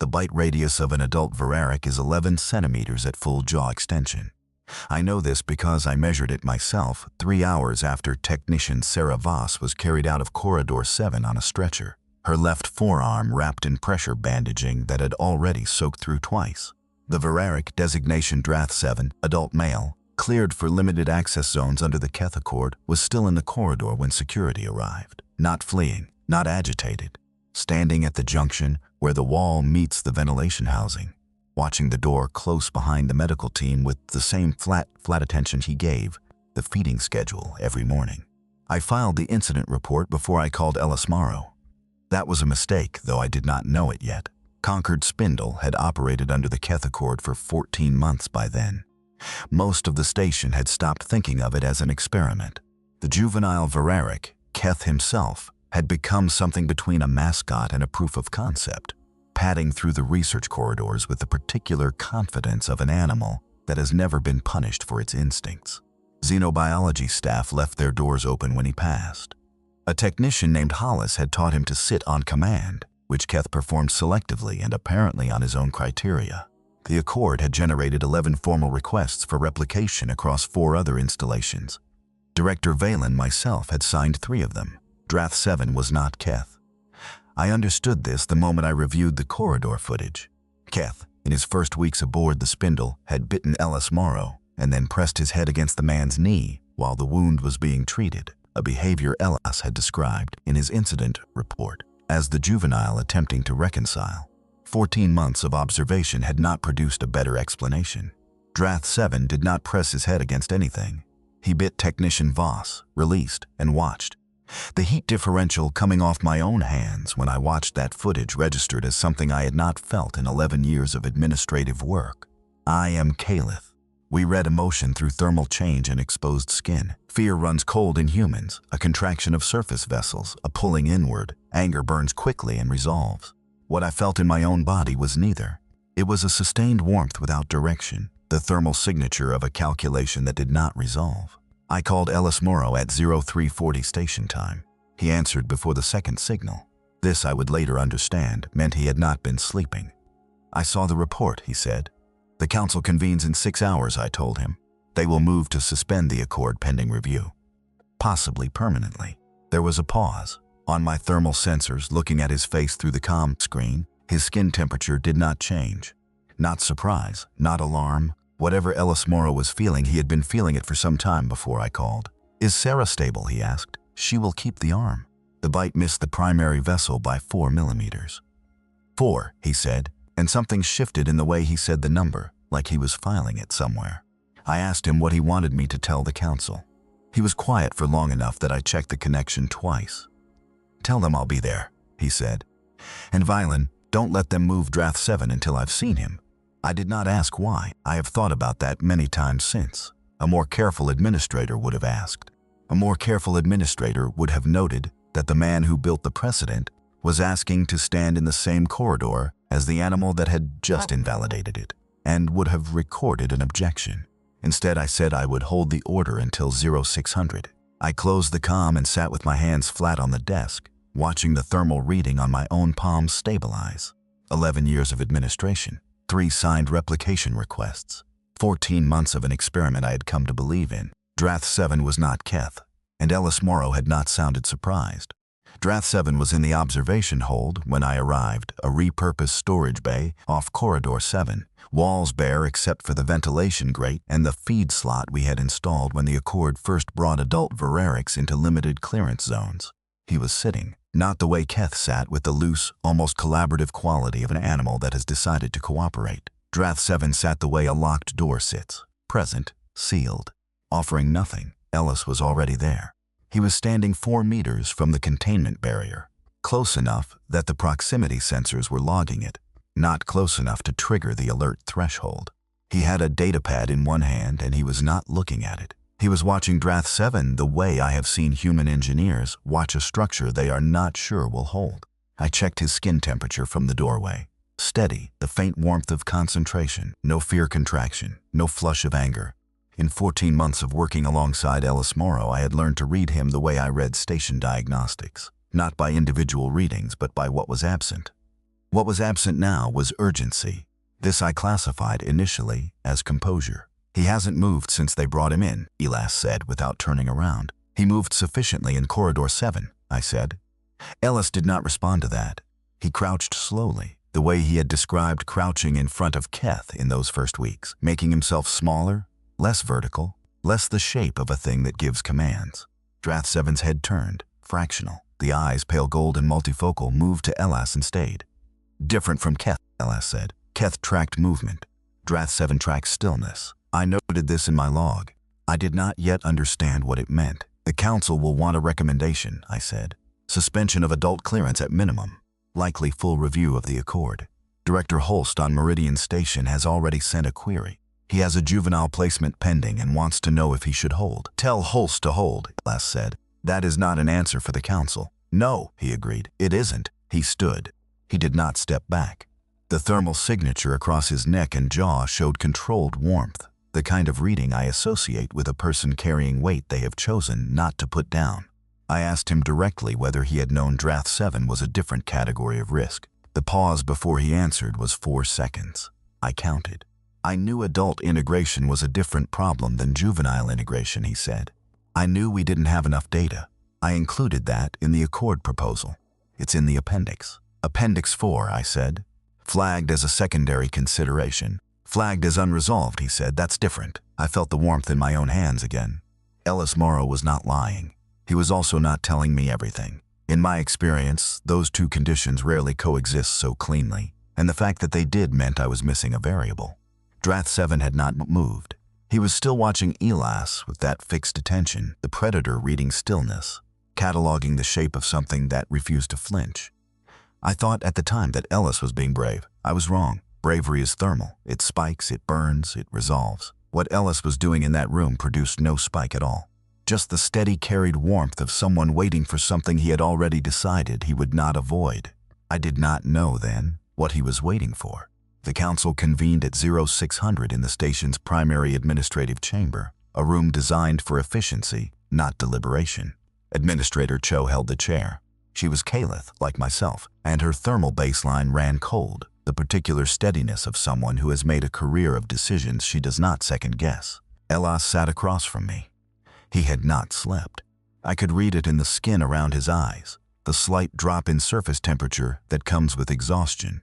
The bite radius of an adult varroa is 11 centimeters at full jaw extension. I know this because I measured it myself 3 hours after technician Sarah Voss was carried out of Corridor 7 on a stretcher, her left forearm wrapped in pressure bandaging that had already soaked through twice. The varroa designation Drath 7, adult male, cleared for limited access zones under the Keth Accord, was still in the corridor when security arrived. Not fleeing, not agitated, standing at the junction where the wall meets the ventilation housing, watching the door close behind the medical team with the same flat attention he gave the feeding schedule every morning. I filed the incident report before I called Ellis Morrow. That was a mistake, though I did not know it yet. Concord Spindle had operated under the Keth Accord for 14 months by then. Most of the station had stopped thinking of it as an experiment. The juvenile varroa, Keth himself, had become something between a mascot and a proof of concept, padding through the research corridors with the particular confidence of an animal that has never been punished for its instincts. Xenobiology staff left their doors open when he passed. A technician named Hollis had taught him to sit on command, which Keth performed selectively and apparently on his own criteria. The Accord had generated 11 formal requests for replication across 4 other installations. Director Valen, myself, had signed 3 of them. Drath 7 was not Keth. I understood this the moment I reviewed the corridor footage. Keth, in his first weeks aboard the Spindle, had bitten Ellis Morrow and then pressed his head against the man's knee while the wound was being treated, a behavior Ellis had described in his incident report as the juvenile attempting to reconcile. 14 months of observation had not produced a better explanation. Drath 7 did not press his head against anything. He bit Technician Voss, released, and watched. The heat differential coming off my own hands when I watched that footage registered as something I had not felt in 11 years of administrative work. I am Caliph. We read emotion through thermal change in exposed skin. Fear runs cold in humans, a contraction of surface vessels, a pulling inward. Anger burns quickly and resolves. What I felt in my own body was neither. It was a sustained warmth without direction, the thermal signature of a calculation that did not resolve. I called Ellis Morrow at 0340 station time. He answered before the second signal. This, I would later understand, meant he had not been sleeping. I saw the report, he said. The council convenes in 6 hours, I told him. They will move to suspend the Accord pending review. Possibly permanently. There was a pause. On my thermal sensors, looking at his face through the comm screen, his skin temperature did not change. Not surprise, not alarm. Whatever Ellis Morrow was feeling, he had been feeling it for some time before I called. Is Sarah stable, he asked. She will keep the arm. The bite missed the primary vessel by 4 millimeters. 4, he said, and something shifted in the way he said the number, like he was filing it somewhere. I asked him what he wanted me to tell the council. He was quiet for long enough that I checked the connection twice. Tell them I'll be there, he said. And Valen, don't let them move Drath 7 until I've seen him. I did not ask why. I have thought about that many times since. A more careful administrator would have asked. A more careful administrator would have noted that the man who built the precedent was asking to stand in the same corridor as the animal that had just invalidated it, and would have recorded an objection. Instead, I said I would hold the order until 0600. I closed the comm and sat with my hands flat on the desk, watching the thermal reading on my own palm stabilize. 11 years of administration. 3 signed replication requests. 14 months of an experiment I had come to believe in. Drath 7 was not Keth, and Ellis Morrow had not sounded surprised. Drath 7 was in the observation hold when I arrived, a repurposed storage bay off Corridor 7, walls bare except for the ventilation grate and the feed slot we had installed when the Accord first brought adult varroa into limited clearance zones. He was sitting, not the way Keth sat with the loose, almost collaborative quality of an animal that has decided to cooperate. Drath 7 sat the way a locked door sits, present, sealed, offering nothing. Ellis was already there. He was standing 4 meters from the containment barrier, close enough that the proximity sensors were logging it, not close enough to trigger the alert threshold. He had a datapad in one hand and he was not looking at it. He was watching Drath 7 the way I have seen human engineers watch a structure they are not sure will hold. I checked his skin temperature from the doorway. Steady, the faint warmth of concentration, no fear contraction, no flush of anger. In 14 months of working alongside Ellis Morrow, I had learned to read him the way I read station diagnostics, not by individual readings, but by what was absent. What was absent now was urgency. This I classified initially as composure. He hasn't moved since they brought him in, Elas said without turning around. He moved sufficiently in corridor 7, I said. Ellis did not respond to that. He crouched slowly, the way he had described crouching in front of Keth in those first weeks, making himself smaller, less vertical, less the shape of a thing that gives commands. Drath 7's head turned, fractional. The eyes, pale gold and multifocal, moved to Elas and stayed. Different from Keth, Elas said. Keth tracked movement. Drath 7 tracked stillness. I noted this in my log. I did not yet understand what it meant. The council will want a recommendation, I said. Suspension of adult clearance at minimum. Likely full review of the accord. Director Holst on Meridian Station has already sent a query. He has a juvenile placement pending and wants to know if he should hold. Tell Holst to hold, Elas said. That is not an answer for the council. No, he agreed. It isn't. He stood. He did not step back. The thermal signature across his neck and jaw showed controlled warmth, the kind of reading I associate with a person carrying weight they have chosen not to put down. I asked him directly whether he had known Drath 7 was a different category of risk. The pause before he answered was 4 seconds. I counted. I knew adult integration was a different problem than juvenile integration, he said. I knew we didn't have enough data. I included that in the accord proposal. It's in the appendix. Appendix 4, I said. Flagged as a secondary consideration. Flagged as unresolved, he said. That's different. I felt the warmth in my own hands again. Ellis Morrow was not lying. He was also not telling me everything. In my experience, those two conditions rarely coexist so cleanly, and the fact that they did meant I was missing a variable. Drath 7 had not moved. He was still watching Elas with that fixed attention, the predator reading stillness, cataloging the shape of something that refused to flinch. I thought at the time that Ellis was being brave. I was wrong. Bravery is thermal. It spikes, it burns, it resolves. What Ellis was doing in that room produced no spike at all. Just the steady carried warmth of someone waiting for something he had already decided he would not avoid. I did not know then what he was waiting for. The council convened at 0600 in the station's primary administrative chamber, a room designed for efficiency, not deliberation. Administrator Cho held the chair. She was Caliph, like myself, and her thermal baseline ran cold, the particular steadiness of someone who has made a career of decisions she does not second-guess. Elas sat across from me. He had not slept. I could read it in the skin around his eyes, the slight drop in surface temperature that comes with exhaustion,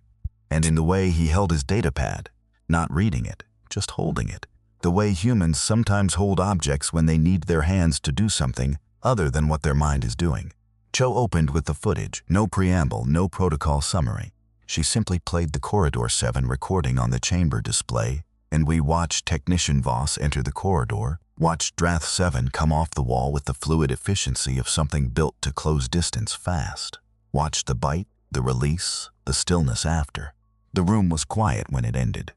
and in the way he held his datapad, not reading it, just holding it, the way humans sometimes hold objects when they need their hands to do something other than what their mind is doing. Cho opened with the footage, no preamble, no protocol summary. She simply played the Corridor 7 recording on the chamber display, and we watched Technician Voss enter the corridor, watched Drath 7 come off the wall with the fluid efficiency of something built to close distance fast. Watched the bite, the release, the stillness after. The room was quiet when it ended.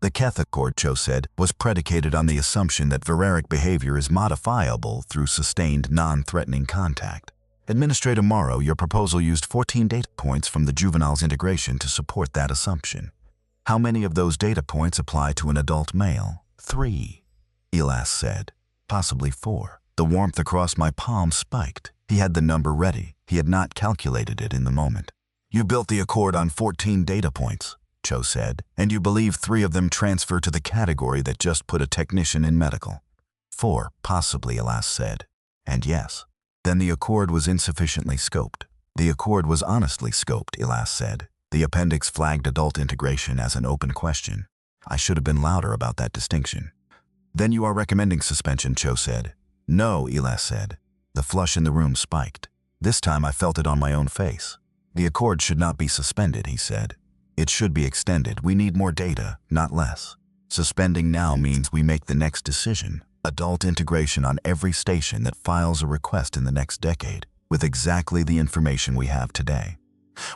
The Keth Accord, Cho said, was predicated on the assumption that vireric behavior is modifiable through sustained non-threatening contact. Administrator Morrow, your proposal used 14 data points from the juvenile's integration to support that assumption. How many of those data points apply to an adult male? 3, Elas said. Possibly 4. The warmth across my palm spiked. He had the number ready. He had not calculated it in the moment. You built the accord on 14 data points, Cho said, and you believe 3 of them transfer to the category that just put a technician in medical. 4, possibly, Elas said. And yes. Then the accord was insufficiently scoped. The accord was honestly scoped, Elas said. The appendix flagged adult integration as an open question. I should have been louder about that distinction. Then you are recommending suspension, Cho said. No, Elas said. The flush in the room spiked. This time I felt it on my own face. The accord should not be suspended, he said. It should be extended. We need more data, not less. Suspending now means we make the next decision. Adult integration on every station that files a request in the next decade, with exactly the information we have today.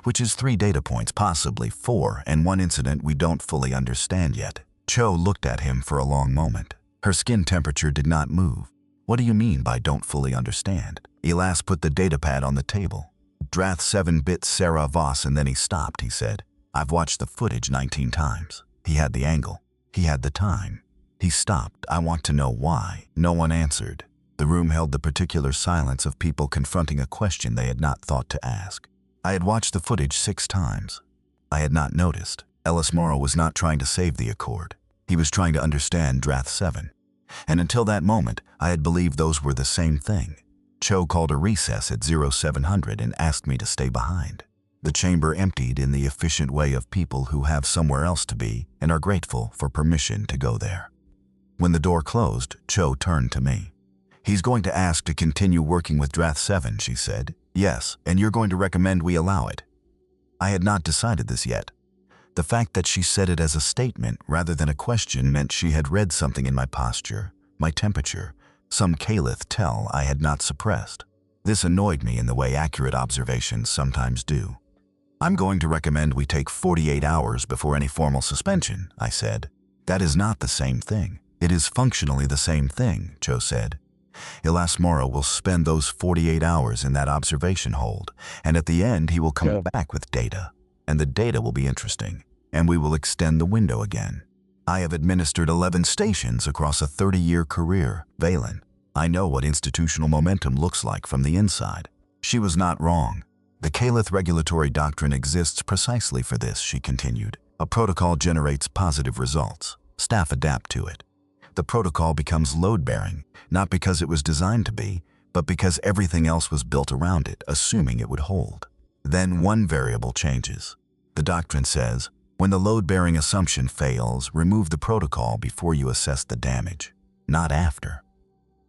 Which is 3 data points, possibly 4, and 1 incident we don't fully understand yet. Cho looked at him for a long moment. Her skin temperature did not move. What do you mean by don't fully understand? Elas put the datapad on the table. Drath 7 bit Sarah Voss and then he stopped, he said. I've watched the footage 19 times. He had the angle. He had the time. He stopped. I want to know why. No one answered. The room held the particular silence of people confronting a question they had not thought to ask. I had watched the footage 6 times. I had not noticed. Ellis Morrow was not trying to save the Accord. He was trying to understand Drath 7. And until that moment, I had believed those were the same thing. Cho called a recess at 0700 and asked me to stay behind. The chamber emptied in the efficient way of people who have somewhere else to be and are grateful for permission to go there. When the door closed, Cho turned to me. "He's going to ask to continue working with Drath 7, she said. "Yes, and you're going to recommend we allow it." I had not decided this yet. The fact that she said it as a statement rather than a question meant she had read something in my posture, my temperature, some caliph tell I had not suppressed. This annoyed me in the way accurate observations sometimes do. "I'm going to recommend we take 48 hours before any formal suspension," I said. "That is not the same thing." "It is functionally the same thing," Cho said. "Ellis Morrow will spend those 48 hours in that observation hold, and at the end he will come back with data. And the data will be interesting, and we will extend the window again. I have administered 11 stations across a 30-year career, Valen. I know what institutional momentum looks like from the inside." She was not wrong. "The Caliph regulatory doctrine exists precisely for this," she continued. "A protocol generates positive results. Staff adapt to it. The protocol becomes load-bearing, not because it was designed to be, but because everything else was built around it, assuming it would hold. Then one variable changes. The doctrine says, when the load-bearing assumption fails, remove the protocol before you assess the damage, not after."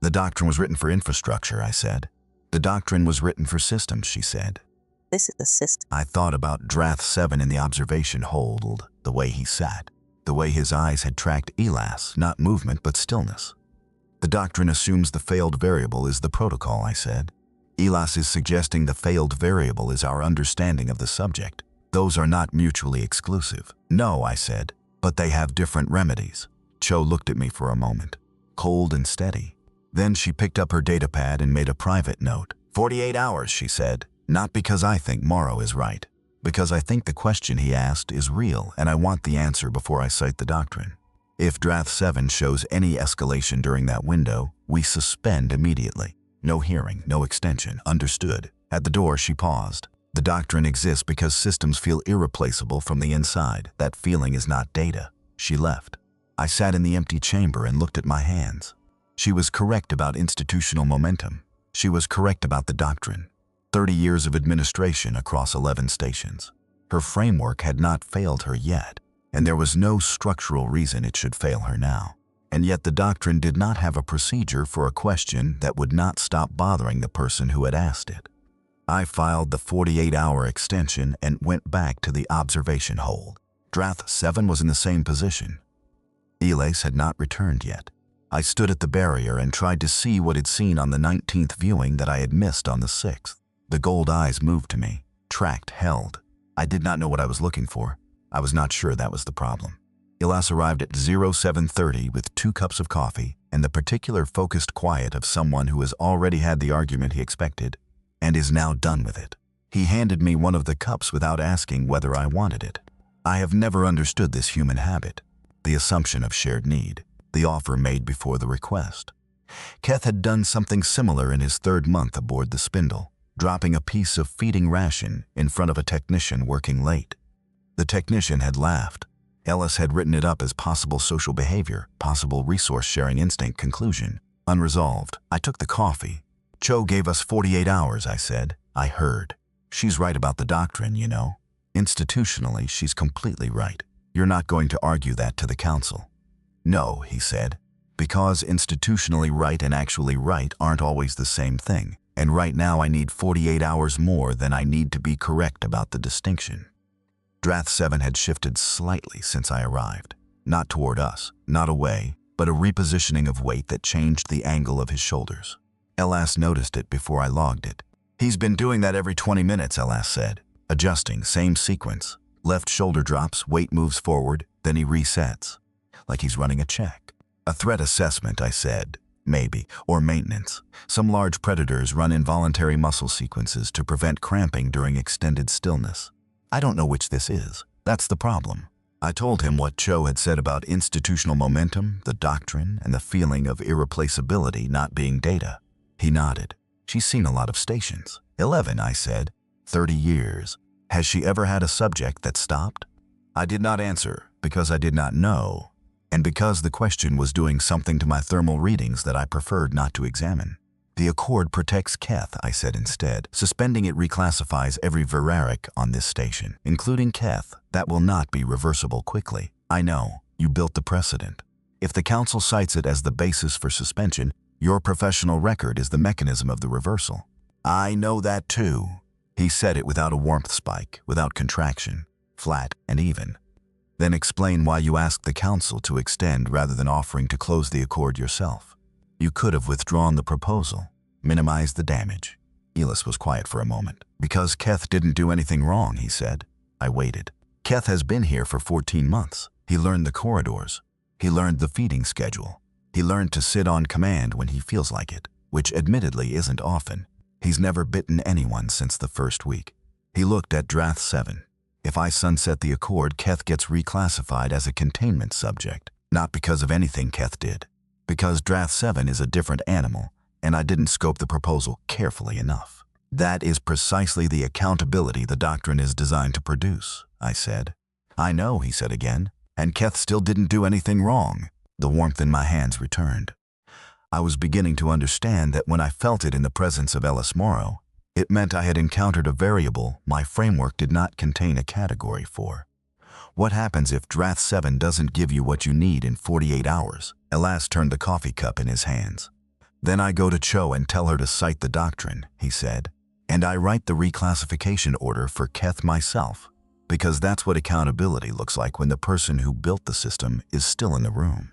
"The doctrine was written for infrastructure," I said. "The doctrine was written for systems," she said. "This is the system." I thought about Drath 7 in the observation hold, the way he sat, the way his eyes had tracked Elas, not movement but stillness. "The doctrine assumes the failed variable is the protocol," I said. "Elas is suggesting the failed variable is our understanding of the subject. Those are not mutually exclusive." "No," I said, "but they have different remedies." Cho looked at me for a moment, cold and steady. Then she picked up her datapad and made a private note. 48 hours, she said, "not because I think Morrow is right, because I think the question he asked is real and I want the answer before I cite the doctrine. If Drath 7 shows any escalation during that window, we suspend immediately. No hearing, no extension, understood." At the door, she paused. "The doctrine exists because systems feel irreplaceable from the inside. That feeling is not data." She left. I sat in the empty chamber and looked at my hands. She was correct about institutional momentum. She was correct about the doctrine. 30 years of administration across 11 stations. Her framework had not failed her yet, and there was no structural reason it should fail her now. And yet the doctrine did not have a procedure for a question that would not stop bothering the person who had asked it. I filed the 48-hour extension and went back to the observation hold. Drath 7 was in the same position. Elas had not returned yet. I stood at the barrier and tried to see what he'd seen on the 19th viewing that I had missed on the 6th. The gold eyes moved to me, tracked, held. I did not know what I was looking for. I was not sure that was the problem. Elas arrived at 0730 with 2 cups of coffee and the particular focused quiet of someone who has already had the argument he expected and is now done with it. He handed me one of the cups without asking whether I wanted it. I have never understood this human habit, the assumption of shared need, the offer made before the request. Keth had done something similar in his 3rd month aboard the Spindle, dropping a piece of feeding ration in front of a technician working late. The technician had laughed. Ellis had written it up as possible social behavior, possible resource-sharing instinct conclusion, unresolved. I took the coffee. "Cho gave us 48 hours, I said. I heard. She's right about the doctrine, you know. Institutionally, she's completely right. You're not going to argue that to the council." "No," he said, "because institutionally right and actually right aren't always the same thing. And right now I need 48 hours more than I need to be correct about the distinction." Drath 7 had shifted slightly since I arrived. Not toward us, not away, but a repositioning of weight that changed the angle of his shoulders. Elas noticed it before I logged it. "He's been doing that every 20 minutes, Elas said. Adjusting, same sequence. Left shoulder drops, weight moves forward, then he resets. Like he's running a check. A threat assessment, I said. Maybe, or maintenance. Some large predators run involuntary muscle sequences to prevent cramping during extended stillness. I don't know which this is. That's the problem." I told him what Cho had said about institutional momentum, the doctrine, and the feeling of irreplaceability not being data. He nodded. "She's seen a lot of stations." 11, I said. 30 years. Has she ever had a subject that stopped? I did not answer because I did not know, and because the question was doing something to my thermal readings that I preferred not to examine. The Accord protects Keth, I said instead. Suspending it reclassifies every Veraric on this station, including Keth. That will not be reversible quickly. I know, you built the precedent. If the Council cites it as the basis for suspension, your professional record is the mechanism of the reversal. I know that too. He said it without a warmth spike, without contraction, flat and even. Then explain why you asked the Council to extend rather than offering to close the Accord yourself. You could have withdrawn the proposal, minimized the damage. Elis was quiet for a moment. Because Keth didn't do anything wrong, he said. I waited. Keth has been here for 14 months. He learned the corridors. He learned the feeding schedule. He learned to sit on command when he feels like it, which admittedly isn't often. He's never bitten anyone since the first week. He looked at Drath 7. If I sunset the Accord, Keth gets reclassified as a containment subject, not because of anything Keth did. Because Drath 7 is a different animal, and I didn't scope the proposal carefully enough. That is precisely the accountability the doctrine is designed to produce, I said. I know, he said again, and Keth still didn't do anything wrong. The warmth in my hands returned. I was beginning to understand that when I felt it in the presence of Elis Morrow, it meant I had encountered a variable my framework did not contain a category for. What happens if Drath 7 doesn't give you what you need in 48 hours? Elas turned the coffee cup in his hands. Then I go to Cho and tell her to cite the doctrine, he said. And I write the reclassification order for Keth myself, because that's what accountability looks like when the person who built the system is still in the room.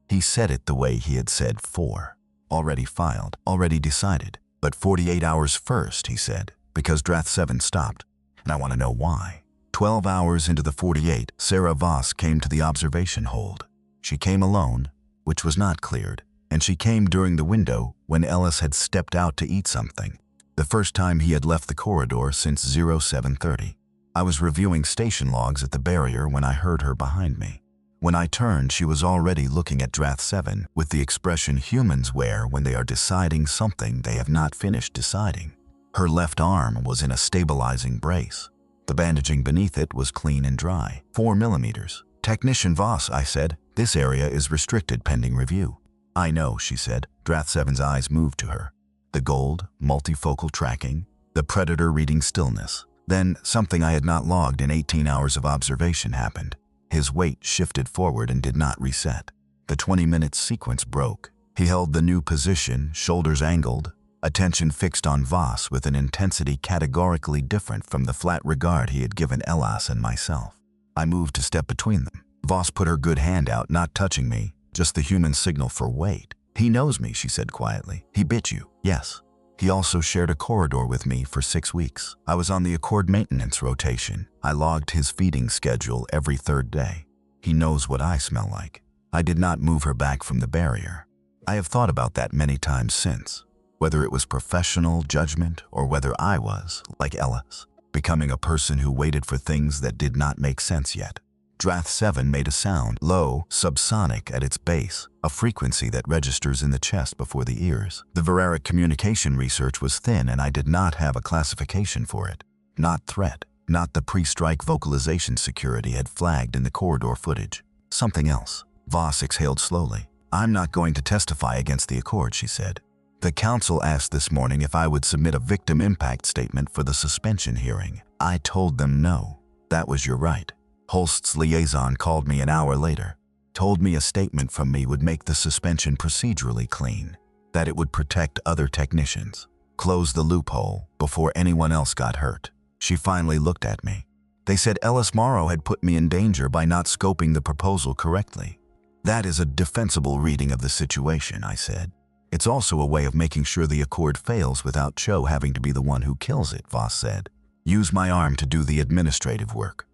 He said it the way he had said 4. Already filed, already decided. But 48 hours first, he said, because Drath 7 stopped. And I want to know why. 12 hours into the 48, Sarah Voss came to the observation hold. She came alone, which was not cleared, and she came during the window when Elis had stepped out to eat something, the first time he had left the corridor since 0730. I was reviewing station logs at the barrier when I heard her behind me. When I turned, she was already looking at Drath 7 with the expression humans wear when they are deciding something they have not finished deciding. Her left arm was in a stabilizing brace. The bandaging beneath it was clean and dry, 4 millimeters. Technician Voss, I said, this area is restricted pending review. I know, she said. Drath 7's eyes moved to her. The gold, multifocal tracking, the predator reading stillness. Then something I had not logged in 18 hours of observation happened. His weight shifted forward and did not reset. The 20-minute sequence broke. He held the new position, shoulders angled, attention fixed on Voss with an intensity categorically different from the flat regard he had given Elas and myself. I moved to step between them. Voss put her good hand out, not touching me, just the human signal for wait. He knows me, she said quietly. He bit you. Yes. He also shared a corridor with me for 6 weeks. I was on the Accord maintenance rotation. I logged his feeding schedule every 3rd day. He knows what I smell like. I did not move her back from the barrier. I have thought about that many times since, whether it was professional judgment or whether I was, like Elis, becoming a person who waited for things that did not make sense yet. Drath 7 made a sound, low, subsonic at its base, a frequency that registers in the chest before the ears. The Veraric communication research was thin and I did not have a classification for it. Not threat, not the pre-strike vocalization security had flagged in the corridor footage. Something else. Voss exhaled slowly. I'm not going to testify against the Accord, she said. The Council asked this morning if I would submit a victim impact statement for the suspension hearing. I told them no. That was your right. Holst's liaison called me an hour later, told me a statement from me would make the suspension procedurally clean, that it would protect other technicians, close the loophole before anyone else got hurt. She finally looked at me. They said Elis Morrow had put me in danger by not scoping the proposal correctly. That is a defensible reading of the situation, I said. It's also a way of making sure the Accord fails without Cho having to be the one who kills it, Voss said. Use my arm to do the administrative work.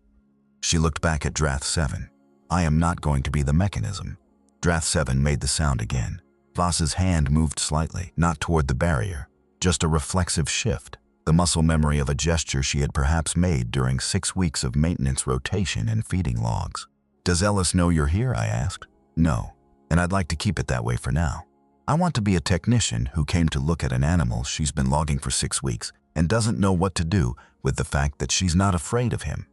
She looked back at Drath 7. I am not going to be the mechanism. Drath 7 made the sound again. Voss's hand moved slightly, not toward the barrier, just a reflexive shift, the muscle memory of a gesture she had perhaps made during 6 weeks of maintenance rotation and feeding logs. Does Elis know you're here? I asked. No, and I'd like to keep it that way for now. I want to be a technician who came to look at an animal she's been logging for 6 weeks and doesn't know what to do with the fact that she's not afraid of him.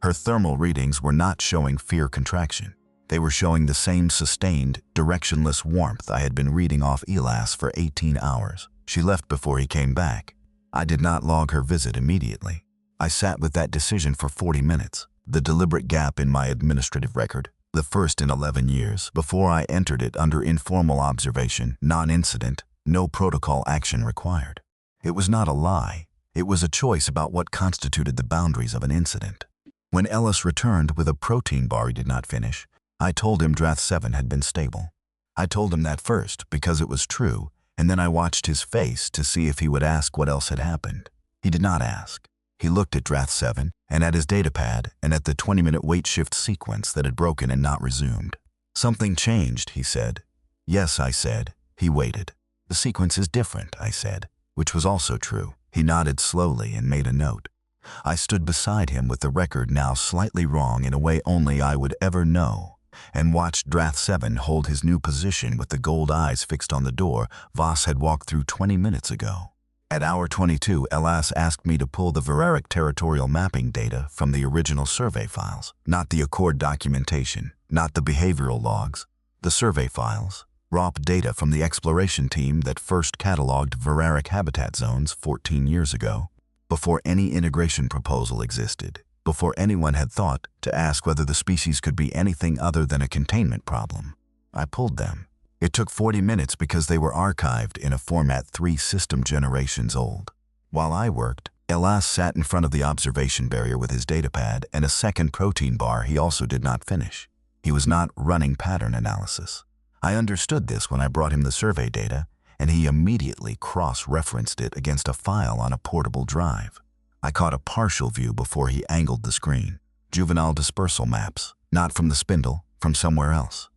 Her thermal readings were not showing fear contraction. They were showing the same sustained, directionless warmth I had been reading off Elas for 18 hours. She left before he came back. I did not log her visit immediately. I sat with that decision for 40 minutes, the deliberate gap in my administrative record, the first in 11 years, before I entered it under informal observation, non-incident, no protocol action required. It was not a lie. It was a choice about what constituted the boundaries of an incident. When Ellis returned with a protein bar he did not finish, I told him Drath 7 had been stable. I told him that first because it was true, and then I watched his face to see if he would ask what else had happened. He did not ask. He looked at Drath 7 and at his datapad and at the 20-minute wait shift sequence that had broken and not resumed. Something changed, he said. Yes, I said. He waited. The sequence is different, I said, which was also true. He nodded slowly and made a note. I stood beside him with the record now slightly wrong in a way only I would ever know, and watched Drath 7 hold his new position with the gold eyes fixed on the door Voss had walked through 20 minutes ago. At hour 22, Elas asked me to pull the Vereric territorial mapping data from the original survey files, not the Accord documentation, not the behavioral logs, the survey files, raw data from the exploration team that first cataloged Vereric habitat zones 14 years ago, before any integration proposal existed, before anyone had thought to ask whether the species could be anything other than a containment problem. I pulled them. It took 40 minutes because they were archived in a format 3 system generations old. While I worked, Elas sat in front of the observation barrier with his datapad and a second protein bar he also did not finish. He was not running pattern analysis. I understood this when I brought him the survey data, and he immediately cross-referenced it against a file on a portable drive. I caught a partial view before he angled the screen. Juvenile dispersal maps, not from the spindle, from somewhere else.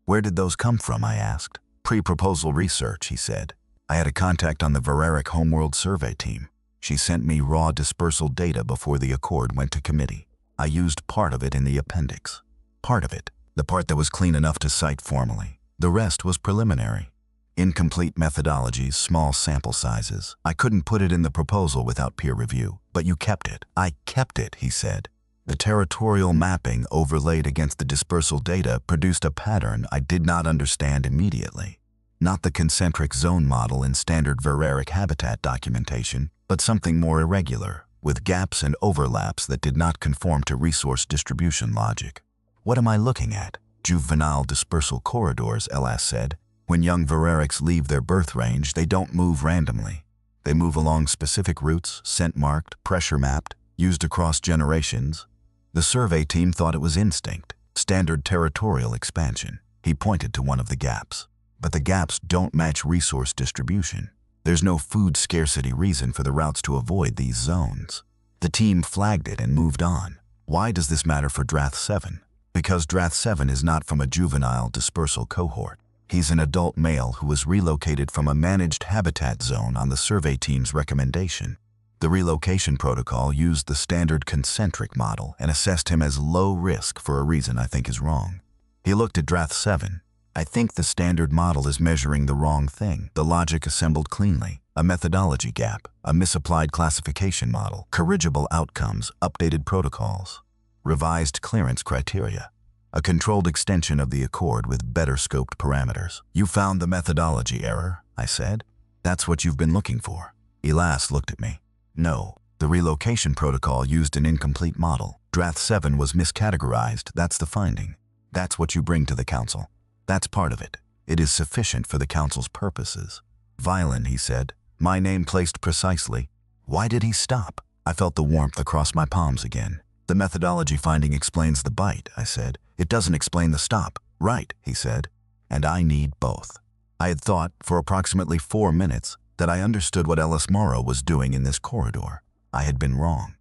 Where did those come from, I asked. Pre-proposal research, he said. I had a contact on the Vereric Homeworld survey team. She sent me raw dispersal data before the Accord went to committee. I used part of it in the appendix. Part of it, the part that was clean enough to cite formally. The rest was preliminary. Incomplete methodologies, small sample sizes. I couldn't put it in the proposal without peer review. But you kept it. I kept it, he said. The territorial mapping overlaid against the dispersal data produced a pattern I did not understand immediately. Not the concentric zone model in standard Vereric habitat documentation, but something more irregular, with gaps and overlaps that did not conform to resource distribution logic. What am I looking at? Juvenile dispersal corridors, Elas said. When young Vererics leave their birth range, they don't move randomly. They move along specific routes, scent-marked, pressure-mapped, used across generations. The survey team thought it was instinct, standard territorial expansion. He pointed to one of the gaps. But the gaps don't match resource distribution. There's no food scarcity reason for the routes to avoid these zones. The team flagged it and moved on. Why does this matter for Drath 7? Because Drath 7 is not from a juvenile dispersal cohort. He's an adult male who was relocated from a managed habitat zone on the survey team's recommendation. The relocation protocol used the standard concentric model and assessed him as low risk for a reason I think is wrong. He looked at Drath 7. I think the standard model is measuring the wrong thing. The logic assembled cleanly. A methodology gap, a misapplied classification model, corrigible outcomes, updated protocols, revised clearance criteria. A controlled extension of the Accord with better scoped parameters. You found the methodology error, I said. That's what you've been looking for. Elas looked at me. No, the relocation protocol used an incomplete model. Drath 7 was miscategorized, that's the finding. That's what you bring to the council. That's part of it. It is sufficient for the council's purposes. Violin, he said. My name placed precisely. Why did he stop? I felt the warmth across my palms again. The methodology finding explains the bite, I said. It doesn't explain the stop. Right, he said. And I need both. I had thought, for approximately 4 minutes, that I understood what Ellis Morrow was doing in this corridor. I had been wrong.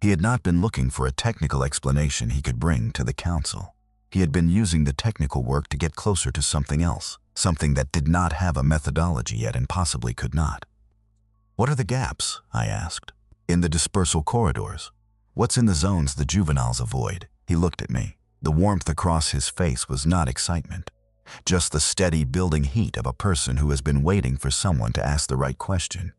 He had not been looking for a technical explanation he could bring to the council. He had been using the technical work to get closer to something else, something that did not have a methodology yet and possibly could not. What are the gaps? I asked. In the dispersal corridors. What's in the zones the juveniles avoid? He looked at me. The warmth across his face was not excitement. Just the steady building heat of a person who has been waiting for someone to ask the right question.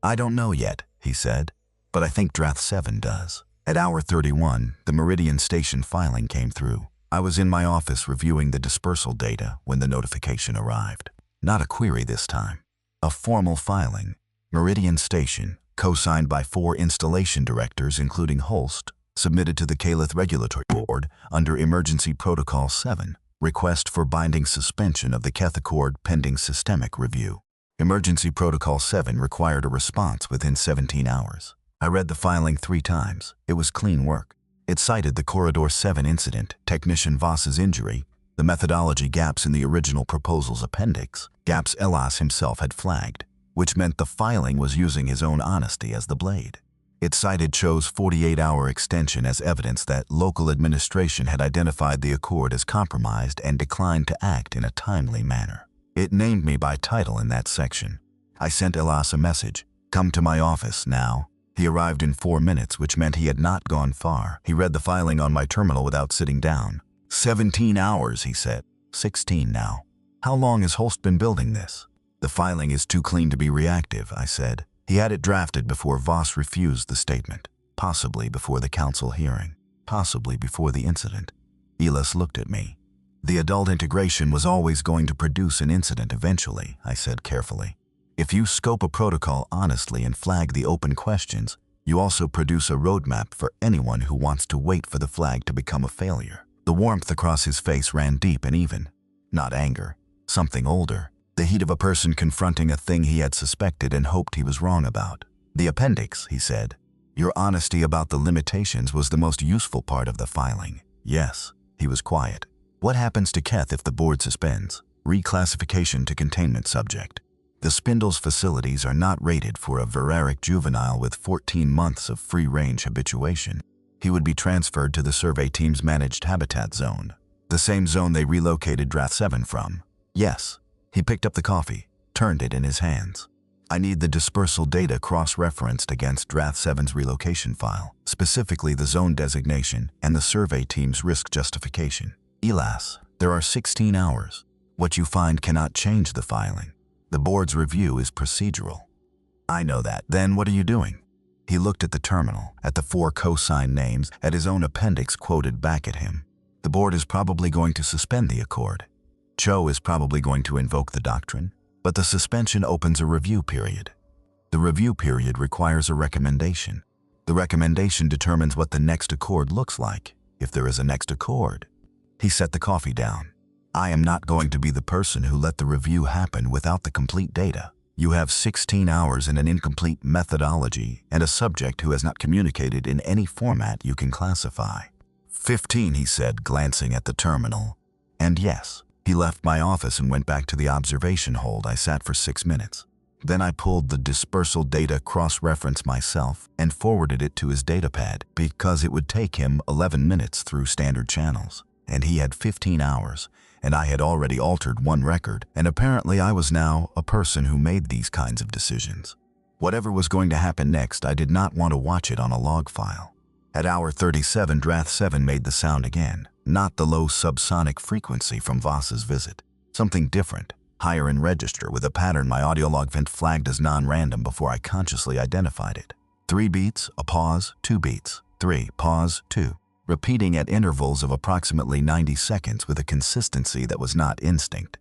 I don't know yet, he said. but I think Drath 7 does. At hour 31, the Meridian Station filing came through. I was in my office reviewing the dispersal data when the notification arrived. Not a query this time. A formal filing. Meridian Station, co-signed by 4 installation directors including Holst, submitted to the Calith Regulatory Board under Emergency Protocol 7, request for binding suspension of the Keth Accord pending systemic review. Emergency Protocol 7 required a response within 17 hours. I read the filing 3 times. It was clean work. It cited the Corridor 7 incident, Technician Voss's injury, the methodology gaps in the original proposal's appendix, gaps Elas himself had flagged, which meant the filing was using his own honesty as the blade. It cited Cho's 48-hour extension as evidence that local administration had identified the Accord as compromised and declined to act in a timely manner. It named me by title in that section. I sent Elas a message, "Come to my office now." He arrived in 4 minutes, which meant he had not gone far. He read the filing on my terminal without sitting down. 17 hours, he said. 16 now. How long has Holst been building this? The filing is too clean to be reactive, I said. He had it drafted before Voss refused the statement, possibly before the council hearing, possibly before the incident. Elas looked at me. The adult integration was always going to produce an incident eventually, I said carefully. If you scope a protocol honestly and flag the open questions, you also produce a roadmap for anyone who wants to wait for the flag to become a failure. The warmth across his face ran deep and even. Not anger, something older. The heat of a person confronting a thing he had suspected and hoped he was wrong about. The appendix, he said. Your honesty about the limitations was the most useful part of the filing. Yes, he was quiet. What happens to Keth if the board suspends? Reclassification to containment subject. The Spindle's facilities are not rated for a Veraric juvenile with 14 months of free-range habituation. He would be transferred to the survey team's managed habitat zone, the same zone they relocated Drath 7 from. Yes. He picked up the coffee, turned it in his hands. I need the dispersal data cross-referenced against Drath 7's relocation file, specifically the zone designation and the survey team's risk justification. Elas, there are 16 hours. What you find cannot change the filing. The board's review is procedural. I know that. Then what are you doing? He looked at the terminal, at the 4 co-signed names, at his own appendix quoted back at him. The board is probably going to suspend the Accord. Cho is probably going to invoke the doctrine, but the suspension opens a review period. The review period requires a recommendation. The recommendation determines what the next Accord looks like, if there is a next Accord. He set the coffee down. I am not going to be the person who let the review happen without the complete data. You have 16 hours in an incomplete methodology and a subject who has not communicated in any format you can classify. 15, he said, glancing at the terminal. And yes, he left my office and went back to the observation hold. I sat for 6 minutes. Then I pulled the dispersal data cross-reference myself and forwarded it to his datapad because it would take him 11 minutes through standard channels. And he had 15 hours. And I had already altered 1 record, and apparently I was now a person who made these kinds of decisions. Whatever was going to happen next, I did not want to watch it on a log file. At hour 37, Drath 7 made the sound again, not the low subsonic frequency from Voss's visit. Something different, higher in register, with a pattern my audio log vent flagged as non-random before I consciously identified it. 3 beats, a pause, 2 beats, 3, pause, 2. Repeating at intervals of approximately 90 seconds with a consistency that was not instinct.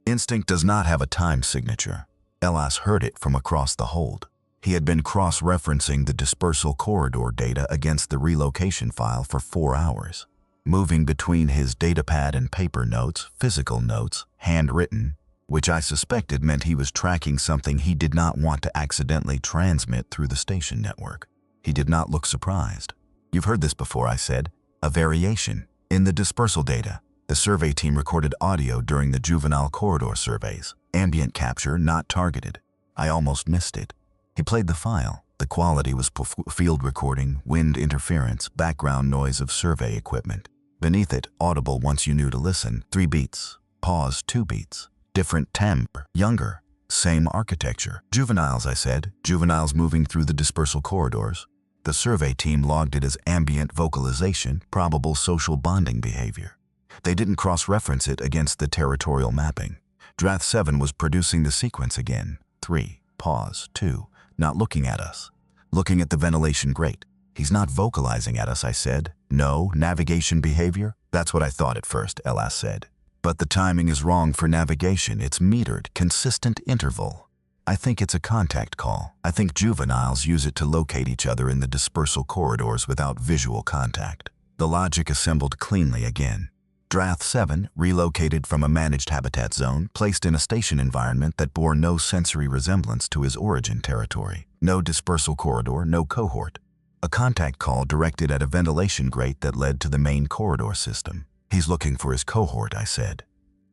Instinct does not have a time signature. Elas heard it from across the hold. He had been cross-referencing the dispersal corridor data against the relocation file for 4 hours, moving between his datapad and paper notes, physical notes, handwritten, which I suspected meant he was tracking something he did not want to accidentally transmit through the station network. He did not look surprised. You've heard this before, I said. A variation. In the dispersal data, the survey team recorded audio during the juvenile corridor surveys. Ambient capture not targeted. I almost missed it. He played the file. The quality was field recording, wind interference, background noise of survey equipment. Beneath it, audible once you knew to listen. 3 beats. Pause, 2 beats. Different timbre. Younger. Same architecture. Juveniles, I said. Juveniles moving through the dispersal corridors. The survey team logged it as ambient vocalization, probable social bonding behavior. They didn't cross-reference it against the territorial mapping. Drath 7 was producing the sequence again. 3, pause, 2, not looking at us. looking at the ventilation grate. He's not vocalizing at us, I said. No, navigation behavior? That's what I thought at first, Elas said. But the timing is wrong for navigation. It's metered, consistent interval. I think it's a contact call. I think juveniles use it to locate each other in the dispersal corridors without visual contact. The logic assembled cleanly again. Drath 7, relocated from a managed habitat zone, placed in a station environment that bore no sensory resemblance to his origin territory. No dispersal corridor, no cohort. A contact call directed at a ventilation grate that led to the main corridor system. He's looking for his cohort, I said.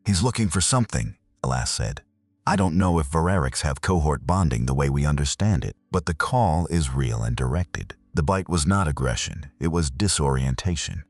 He's looking for something, Elas said. I don't know if Vererics have cohort bonding the way we understand it, but the call is real and directed. The bite was not aggression, it was disorientation.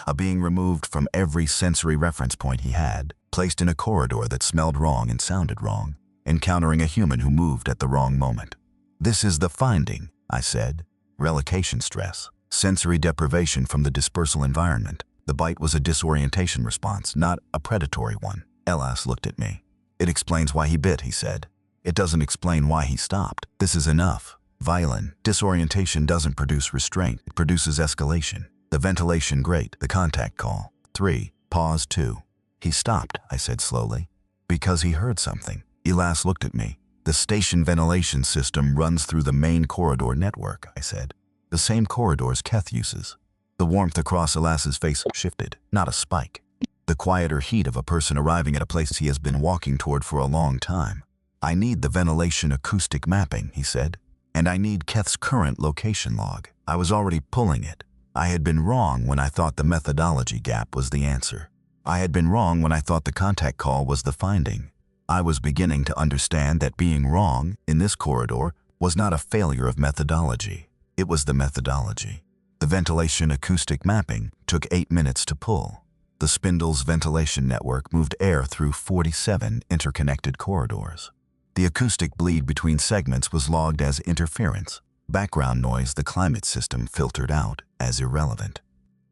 A being removed from every sensory reference point he had, placed in a corridor that smelled wrong and sounded wrong, encountering a human who moved at the wrong moment. This is the finding, I said. Relocation stress, sensory deprivation from the dispersal environment. The bite was a disorientation response, not a predatory one. Elas looked at me. It explains why he bit, he said. It doesn't explain why he stopped. This is enough. Violin, disorientation doesn't produce restraint, it produces escalation. The ventilation grate, the contact call. 3. Pause 2. He stopped, I said slowly, because he heard something. Elas looked at me. The station ventilation system runs through the main corridor network, I said. The same corridors Keth uses. The warmth across Elas's face shifted, not a spike. The quieter heat of a person arriving at a place he has been walking toward for a long time. I need the ventilation acoustic mapping, he said, and I need Keth's current location log. I was already pulling it. I had been wrong when I thought the methodology gap was the answer. I had been wrong when I thought the contact call was the finding. I was beginning to understand that being wrong in this corridor was not a failure of methodology. It was the methodology. The ventilation acoustic mapping took 8 minutes to pull. The spindle's ventilation network moved air through 47 interconnected corridors. The acoustic bleed between segments was logged as interference. Background noise the climate system filtered out as irrelevant.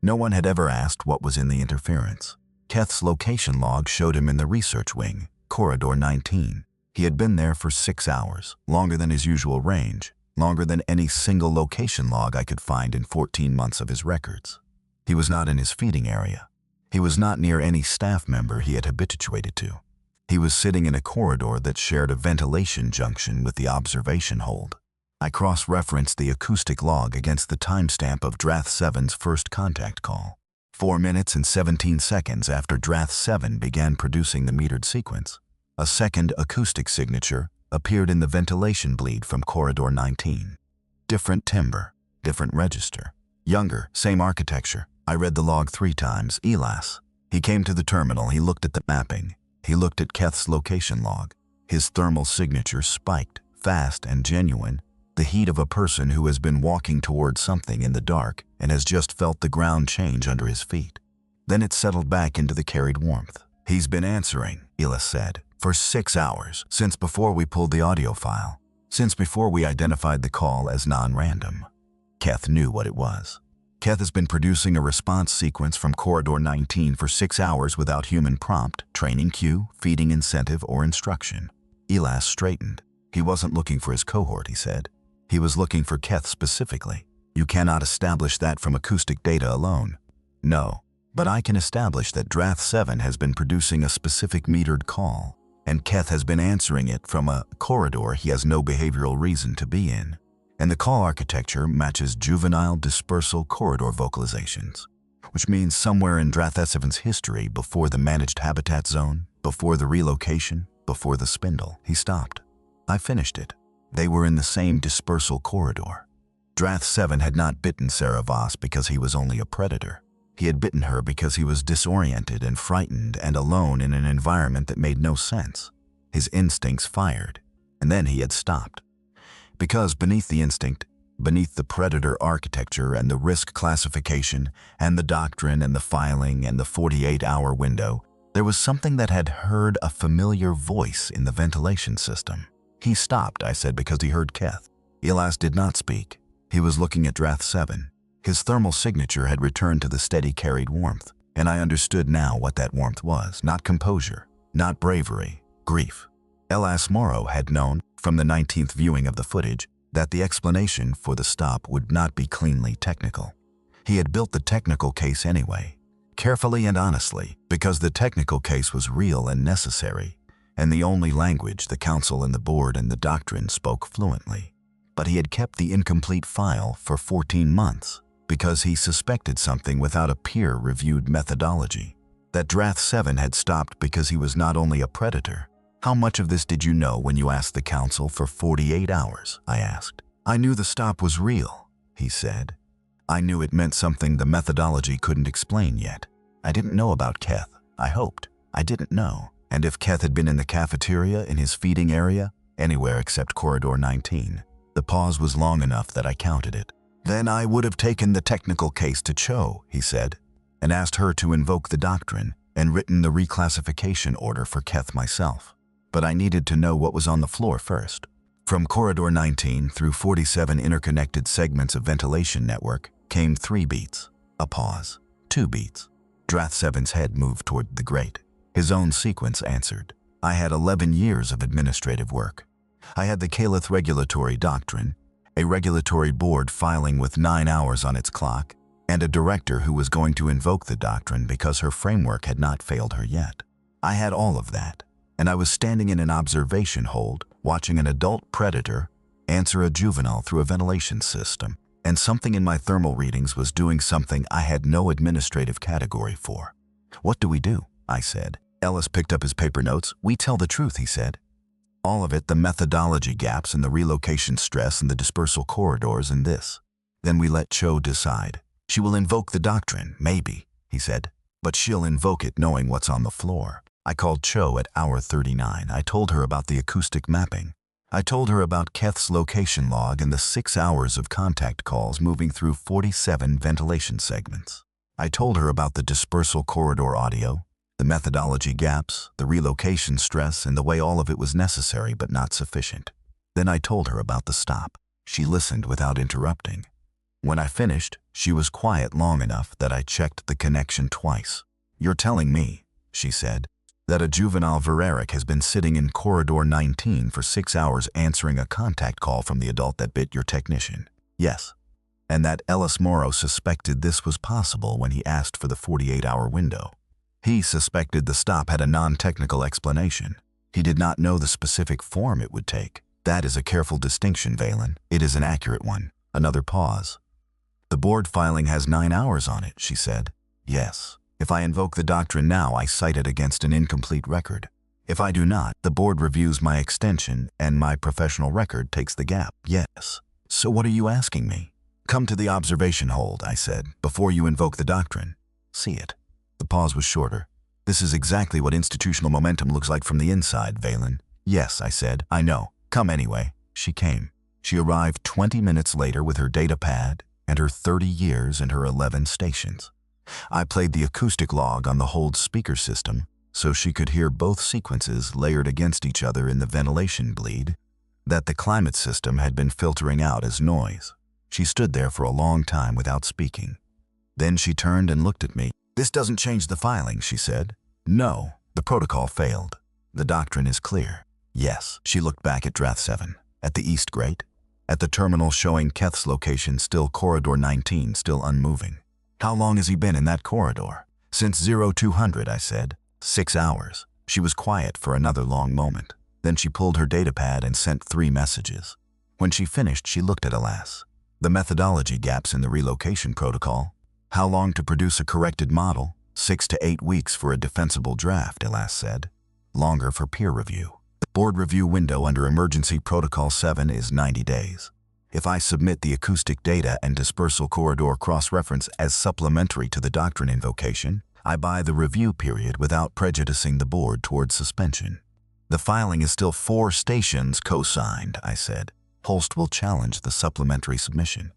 No one had ever asked what was in the interference. Keth's location log showed him in the research wing, Corridor 19. He had been there for 6 hours, longer than his usual range, longer than any single location log I could find in 14 months of his records. He was not in his feeding area. He was not near any staff member he had habituated to. He was sitting in a corridor that shared a ventilation junction with the observation hold. I cross-referenced the acoustic log against the timestamp of Drath 7's first contact call. 4 minutes and 17 seconds after Drath 7 began producing the metered sequence, a second acoustic signature appeared in the ventilation bleed from Corridor 19. Different timbre, different register. Younger, same architecture. I read the log 3 times. Elas. He came to the terminal. He looked at the mapping. He looked at Keth's location log. His thermal signature spiked, fast and genuine. The heat of a person who has been walking towards something in the dark and has just felt the ground change under his feet. Then it settled back into the carried warmth. He's been answering, Elas said, for 6 hours, since before we pulled the audio file, since before we identified the call as non-random. Keth knew what it was. Keth has been producing a response sequence from Corridor 19 for 6 hours without human prompt, training cue, feeding incentive, or instruction. Elas straightened. He wasn't looking for his cohort, he said. He was looking for Keth specifically. You cannot establish that from acoustic data alone. No, but I can establish that Drath 7 has been producing a specific metered call, and Keth has been answering it from a corridor he has no behavioral reason to be in. And the call architecture matches juvenile dispersal corridor vocalizations, which means somewhere in Drath 7's history, before the managed habitat zone, before the relocation, before the spindle. He stopped. I finished it. They were in the same dispersal corridor. Drath 7 had not bitten Sarah Voss because he was only a predator. He had bitten her because he was disoriented and frightened and alone in an environment that made no sense. His instincts fired, and then he had stopped. Because beneath the instinct, beneath the predator architecture and the risk classification and the doctrine and the filing and the 48-hour window, there was something that had heard a familiar voice in the ventilation system. He stopped, I said, because he heard Keth. Elas did not speak. He was looking at Drath 7. His thermal signature had returned to the steady carried warmth, and I understood now what that warmth was. Not composure, not bravery, grief. Elas Morrow had known, from the 19th viewing of the footage, that the explanation for the stop would not be cleanly technical. He had built the technical case anyway, carefully and honestly, because the technical case was real and necessary, and the only language the council and the board and the doctrine spoke fluently. But he had kept the incomplete file for 14 months because he suspected something without a peer-reviewed methodology. That Draft 7 had stopped because he was not only a predator. How much of this did you know when you asked the council for 48 hours? I asked. I knew the stop was real, he said. I knew it meant something the methodology couldn't explain yet. I didn't know about Keth. I hoped. I didn't know. And if Keth had been in the cafeteria, in his feeding area, anywhere except Corridor 19, the pause was long enough that I counted it. Then I would have taken the technical case to Cho, he said, and asked her to invoke the doctrine and written the reclassification order for Keth myself. But I needed to know what was on the floor first. From Corridor 19 through 47 interconnected segments of ventilation network came 3 beats, a pause, 2 beats. Drath 7's head moved toward the grate. His own sequence answered. I had 11 years of administrative work. I had the Caliph regulatory doctrine, a regulatory board filing with 9 hours on its clock, and a director who was going to invoke the doctrine because her framework had not failed her yet. I had all of that, and I was standing in an observation hold, watching an adult predator answer a juvenile through a ventilation system, and something in my thermal readings was doing something I had no administrative category for. What do we do? I said. Ellis picked up his paper notes. We tell the truth, he said. All of it, the methodology gaps and the relocation stress and the dispersal corridors and this. Then we let Cho decide. She will invoke the doctrine, maybe, he said, but she'll invoke it knowing what's on the floor. I called Cho at hour 39. I told her about the acoustic mapping. I told her about Keth's location log and the 6 hours of contact calls moving through 47 ventilation segments. I told her about the dispersal corridor audio, the methodology gaps, the relocation stress, and the way all of it was necessary but not sufficient. Then I told her about the stop. She listened without interrupting. When I finished, she was quiet long enough that I checked the connection twice. You're telling me, she said, that a juvenile Vereric has been sitting in Corridor 19 for 6 hours answering a contact call from the adult that bit your technician. Yes. And that Ellis Morrow suspected this was possible when he asked for the 48-hour window. He suspected the stop had a non-technical explanation. He did not know the specific form it would take. That is a careful distinction, Valen. It is an accurate one. Another pause. The board filing has 9 hours on it, she said. Yes. If I invoke the doctrine now, I cite it against an incomplete record. If I do not, the board reviews my extension and my professional record takes the gap. Yes. So what are you asking me? Come to the observation hold, I said, before you invoke the doctrine. See it. The pause was shorter. This is exactly what institutional momentum looks like from the inside, Valen. Yes, I said. I know. Come anyway. She came. She arrived 20 minutes later with her data pad and her 30 years and her 11 stations. I played the acoustic log on the hold speaker system so she could hear both sequences layered against each other in the ventilation bleed that the climate system had been filtering out as noise. She stood there for a long time without speaking. Then she turned and looked at me. This doesn't change the filing, she said. No, the protocol failed. The doctrine is clear. Yes, she looked back at Drath 7, at the East Grate, at the terminal showing Keth's location still Corridor 19, still unmoving. How long has he been in that corridor? Since 0200, I said. 6 hours. She was quiet for another long moment. Then she pulled her datapad and sent 3 messages. When she finished, she looked at Alas. The methodology gaps in the relocation protocol. How long to produce a corrected model? 6 to 8 weeks for a defensible draft, Alas said. Longer for peer review. The board review window under Emergency Protocol 7 is 90 days. If I submit the acoustic data and dispersal corridor cross-reference as supplementary to the doctrine invocation, I buy the review period without prejudicing the board toward suspension. The filing is still 4 stations co-signed, I said. Holst will challenge the supplementary submission.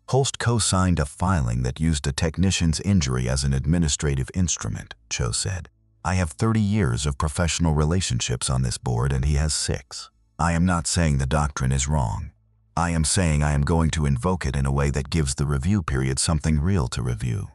Holst co-signed a filing that used a technician's injury as an administrative instrument, Cho said. I have 30 years of professional relationships on this board and he has 6. I am not saying the doctrine is wrong. I am saying I am going to invoke it in a way that gives the review period something real to review.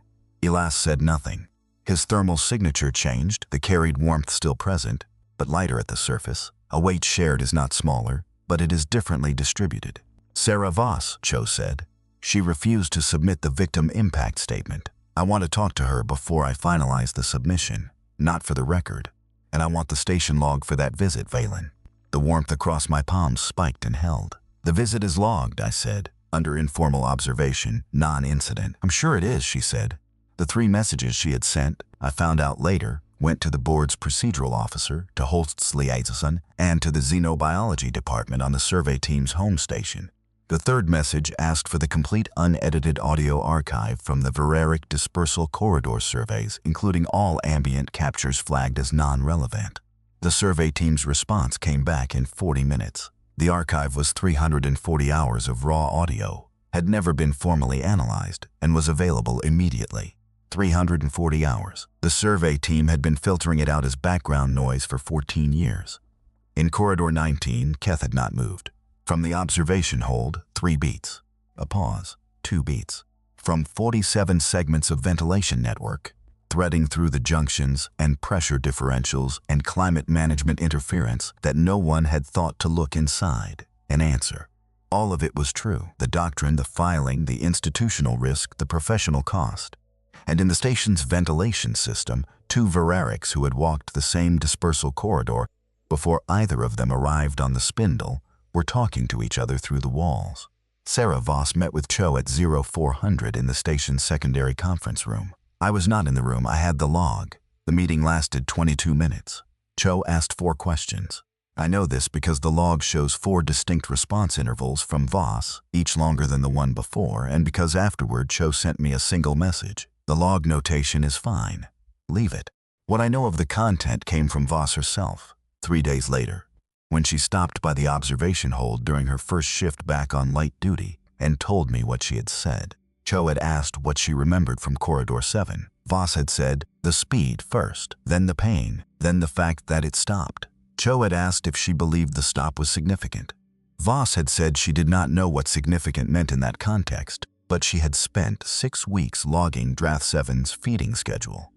Elas said nothing. His thermal signature changed, the carried warmth still present, but lighter at the surface. A weight shared is not smaller, but it is differently distributed. Sarah Voss, Cho said. She refused to submit the victim impact statement. I want to talk to her before I finalize the submission, not for the record. And I want the station log for that visit, Valen. The warmth across my palms spiked and held. The visit is logged, I said, under informal observation, non-incident. I'm sure it is, she said. The 3 messages she had sent, I found out later, went to the board's procedural officer, to Holst's liaison, and to the xenobiology department on the survey team's home station. The 3rd message asked for the complete unedited audio archive from the Vereric dispersal corridor surveys, including all ambient captures flagged as non-relevant. The survey team's response came back in 40 minutes. The archive was 340 hours of raw audio, had never been formally analyzed, and was available immediately. 340 hours. The survey team had been filtering it out as background noise for 14 years. In Corridor 19, Keth had not moved. From the observation hold, 3 beats. A pause, 2 beats. From 47 segments of ventilation network, threading through the junctions and pressure differentials and climate management interference that no one had thought to look inside. An answer. All of it was true. The doctrine, the filing, the institutional risk, the professional cost. And in the station's ventilation system, 2 Vererics who had walked the same dispersal corridor before either of them arrived on the spindle were talking to each other through the walls. Sarah Voss met with Cho at 0400 in the station's secondary conference room. I was not in the room, I had the log. The meeting lasted 22 minutes. Cho asked 4 questions. I know this because the log shows 4 distinct response intervals from Voss, each longer than the one before, and because afterward Cho sent me a single message. The log notation is fine. Leave it. What I know of the content came from Voss herself, 3 days later, when she stopped by the observation hold during her first shift back on light duty and told me what she had said. Cho had asked what she remembered from Corridor 7. Voss had said, the speed first, then the pain, then the fact that it stopped. Cho had asked if she believed the stop was significant. Voss had said she did not know what significant meant in that context, but she had spent 6 weeks logging Drath 7's feeding schedule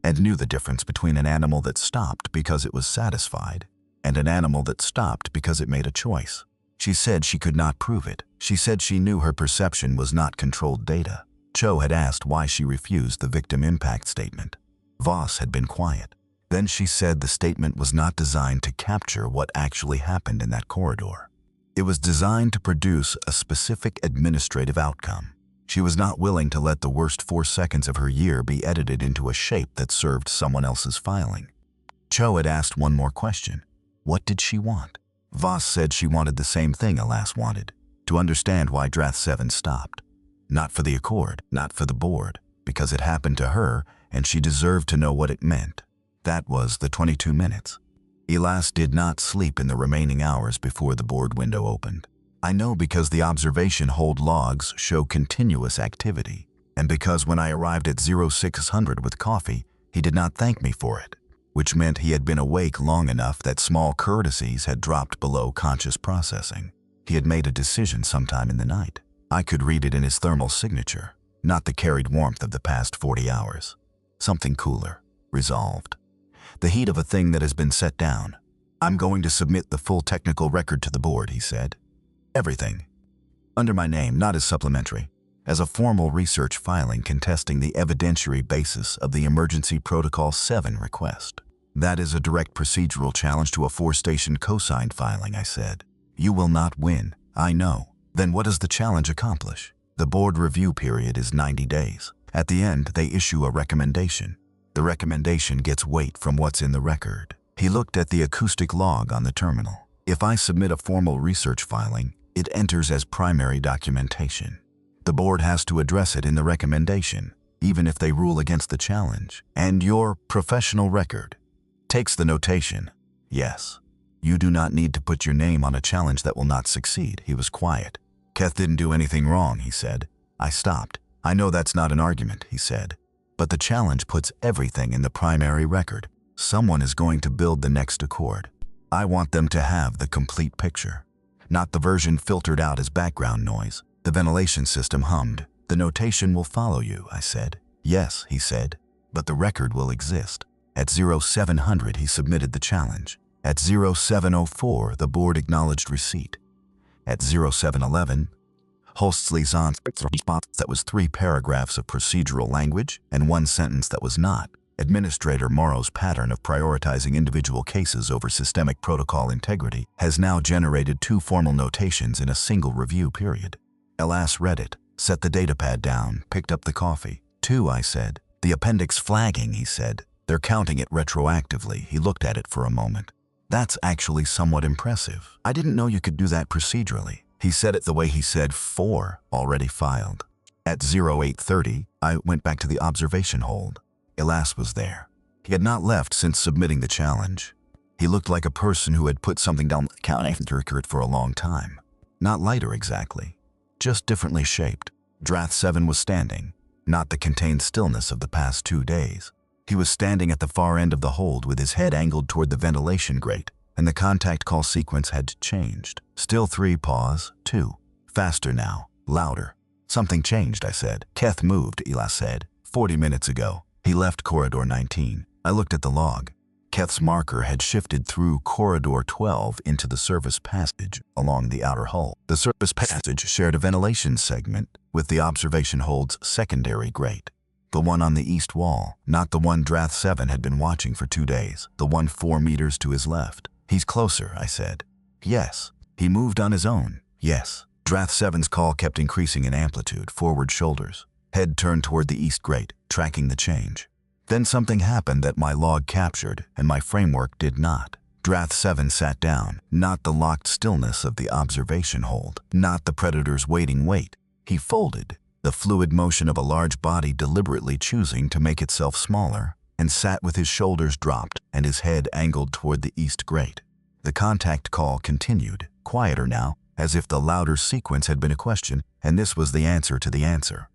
and knew the difference between an animal that stopped because it was satisfied and an animal that stopped because it made a choice. She said she could not prove it. She said she knew her perception was not controlled data. Cho had asked why she refused the victim impact statement. Voss had been quiet. Then she said the statement was not designed to capture what actually happened in that corridor. It was designed to produce a specific administrative outcome. She was not willing to let the worst 4 seconds of her year be edited into a shape that served someone else's filing. Cho had asked one more question. What did she want? Voss said she wanted the same thing Alas wanted, to understand why Drath 7 stopped. Not for the Accord, not for the board, because it happened to her and she deserved to know what it meant. That was the 22 minutes. Elas did not sleep in the remaining hours before the board window opened. I know because the observation hold logs show continuous activity, and because when I arrived at 0600 with coffee, he did not thank me for it, which meant he had been awake long enough that small courtesies had dropped below conscious processing. He had made a decision sometime in the night. I could read it in his thermal signature, not the carried warmth of the past 40 hours. Something cooler, resolved. The heat of a thing that has been set down. I'm going to submit the full technical record to the board, he said. Everything. Under my name, not as supplementary, as a formal research filing contesting the evidentiary basis of the Emergency Protocol 7 request. That is a direct procedural challenge to a 4-station co-signed filing, I said. You will not win, I know. Then what does the challenge accomplish? The board review period is 90 days. At the end, they issue a recommendation. The recommendation gets weight from what's in the record. He looked at the acoustic log on the terminal. If I submit a formal research filing, it enters as primary documentation. The board has to address it in the recommendation, even if they rule against the challenge. And your professional record takes the notation. Yes, you do not need to put your name on a challenge that will not succeed. He was quiet. Keth didn't do anything wrong, he said. I stopped. I know that's not an argument, he said. But the challenge puts everything in the primary record. Someone is going to build the next Accord. I want them to have the complete picture, not the version filtered out as background noise. The ventilation system hummed. The notation will follow you, I said. Yes, he said, but the record will exist. At 0700, he submitted the challenge. At 0704, the board acknowledged receipt. At 0711, Holst's response that was 3 paragraphs of procedural language and 1 sentence that was not. Administrator Morrow's pattern of prioritizing individual cases over systemic protocol integrity has now generated 2 formal notations in a single review period. Elas read it, set the datapad down, picked up the coffee. 2, I said. The appendix flagging, he said. They're counting it retroactively. He looked at it for a moment. That's actually somewhat impressive. I didn't know you could do that procedurally. He said it the way he said 4 already filed. At 0830, I went back to the observation hold. Elas was there. He had not left since submitting the challenge. He looked like a person who had put something down the counter for a long time. Not lighter exactly, just differently shaped. Drath 7 was standing, not the contained stillness of the past 2 days. He was standing at the far end of the hold with his head angled toward the ventilation grate, and the contact call sequence had changed. Still 3, pause, 2. Faster now, louder. Something changed, I said. Keth moved, Elas said. 40 minutes ago. He left corridor 19. I looked at the log. Keth's marker had shifted through corridor 12 into the service passage along the outer hull. The service passage shared a ventilation segment with the observation hold's secondary grate. The one on the east wall, not the one Drath 7 had been watching for 2 days, the one 4 meters to his left. He's closer, I said. Yes. He moved on his own. Yes. Drath 7's call kept increasing in amplitude, forward shoulders. Head turned toward the east grate, tracking the change. Then something happened that my log captured, and my framework did not. Drath 7 sat down, not the locked stillness of the observation hold, not the predator's waiting wait. He folded, the fluid motion of a large body deliberately choosing to make itself smaller, and sat with his shoulders dropped and his head angled toward the east grate. The contact call continued, quieter now, as if the louder sequence had been a question, and this was the answer to the answer.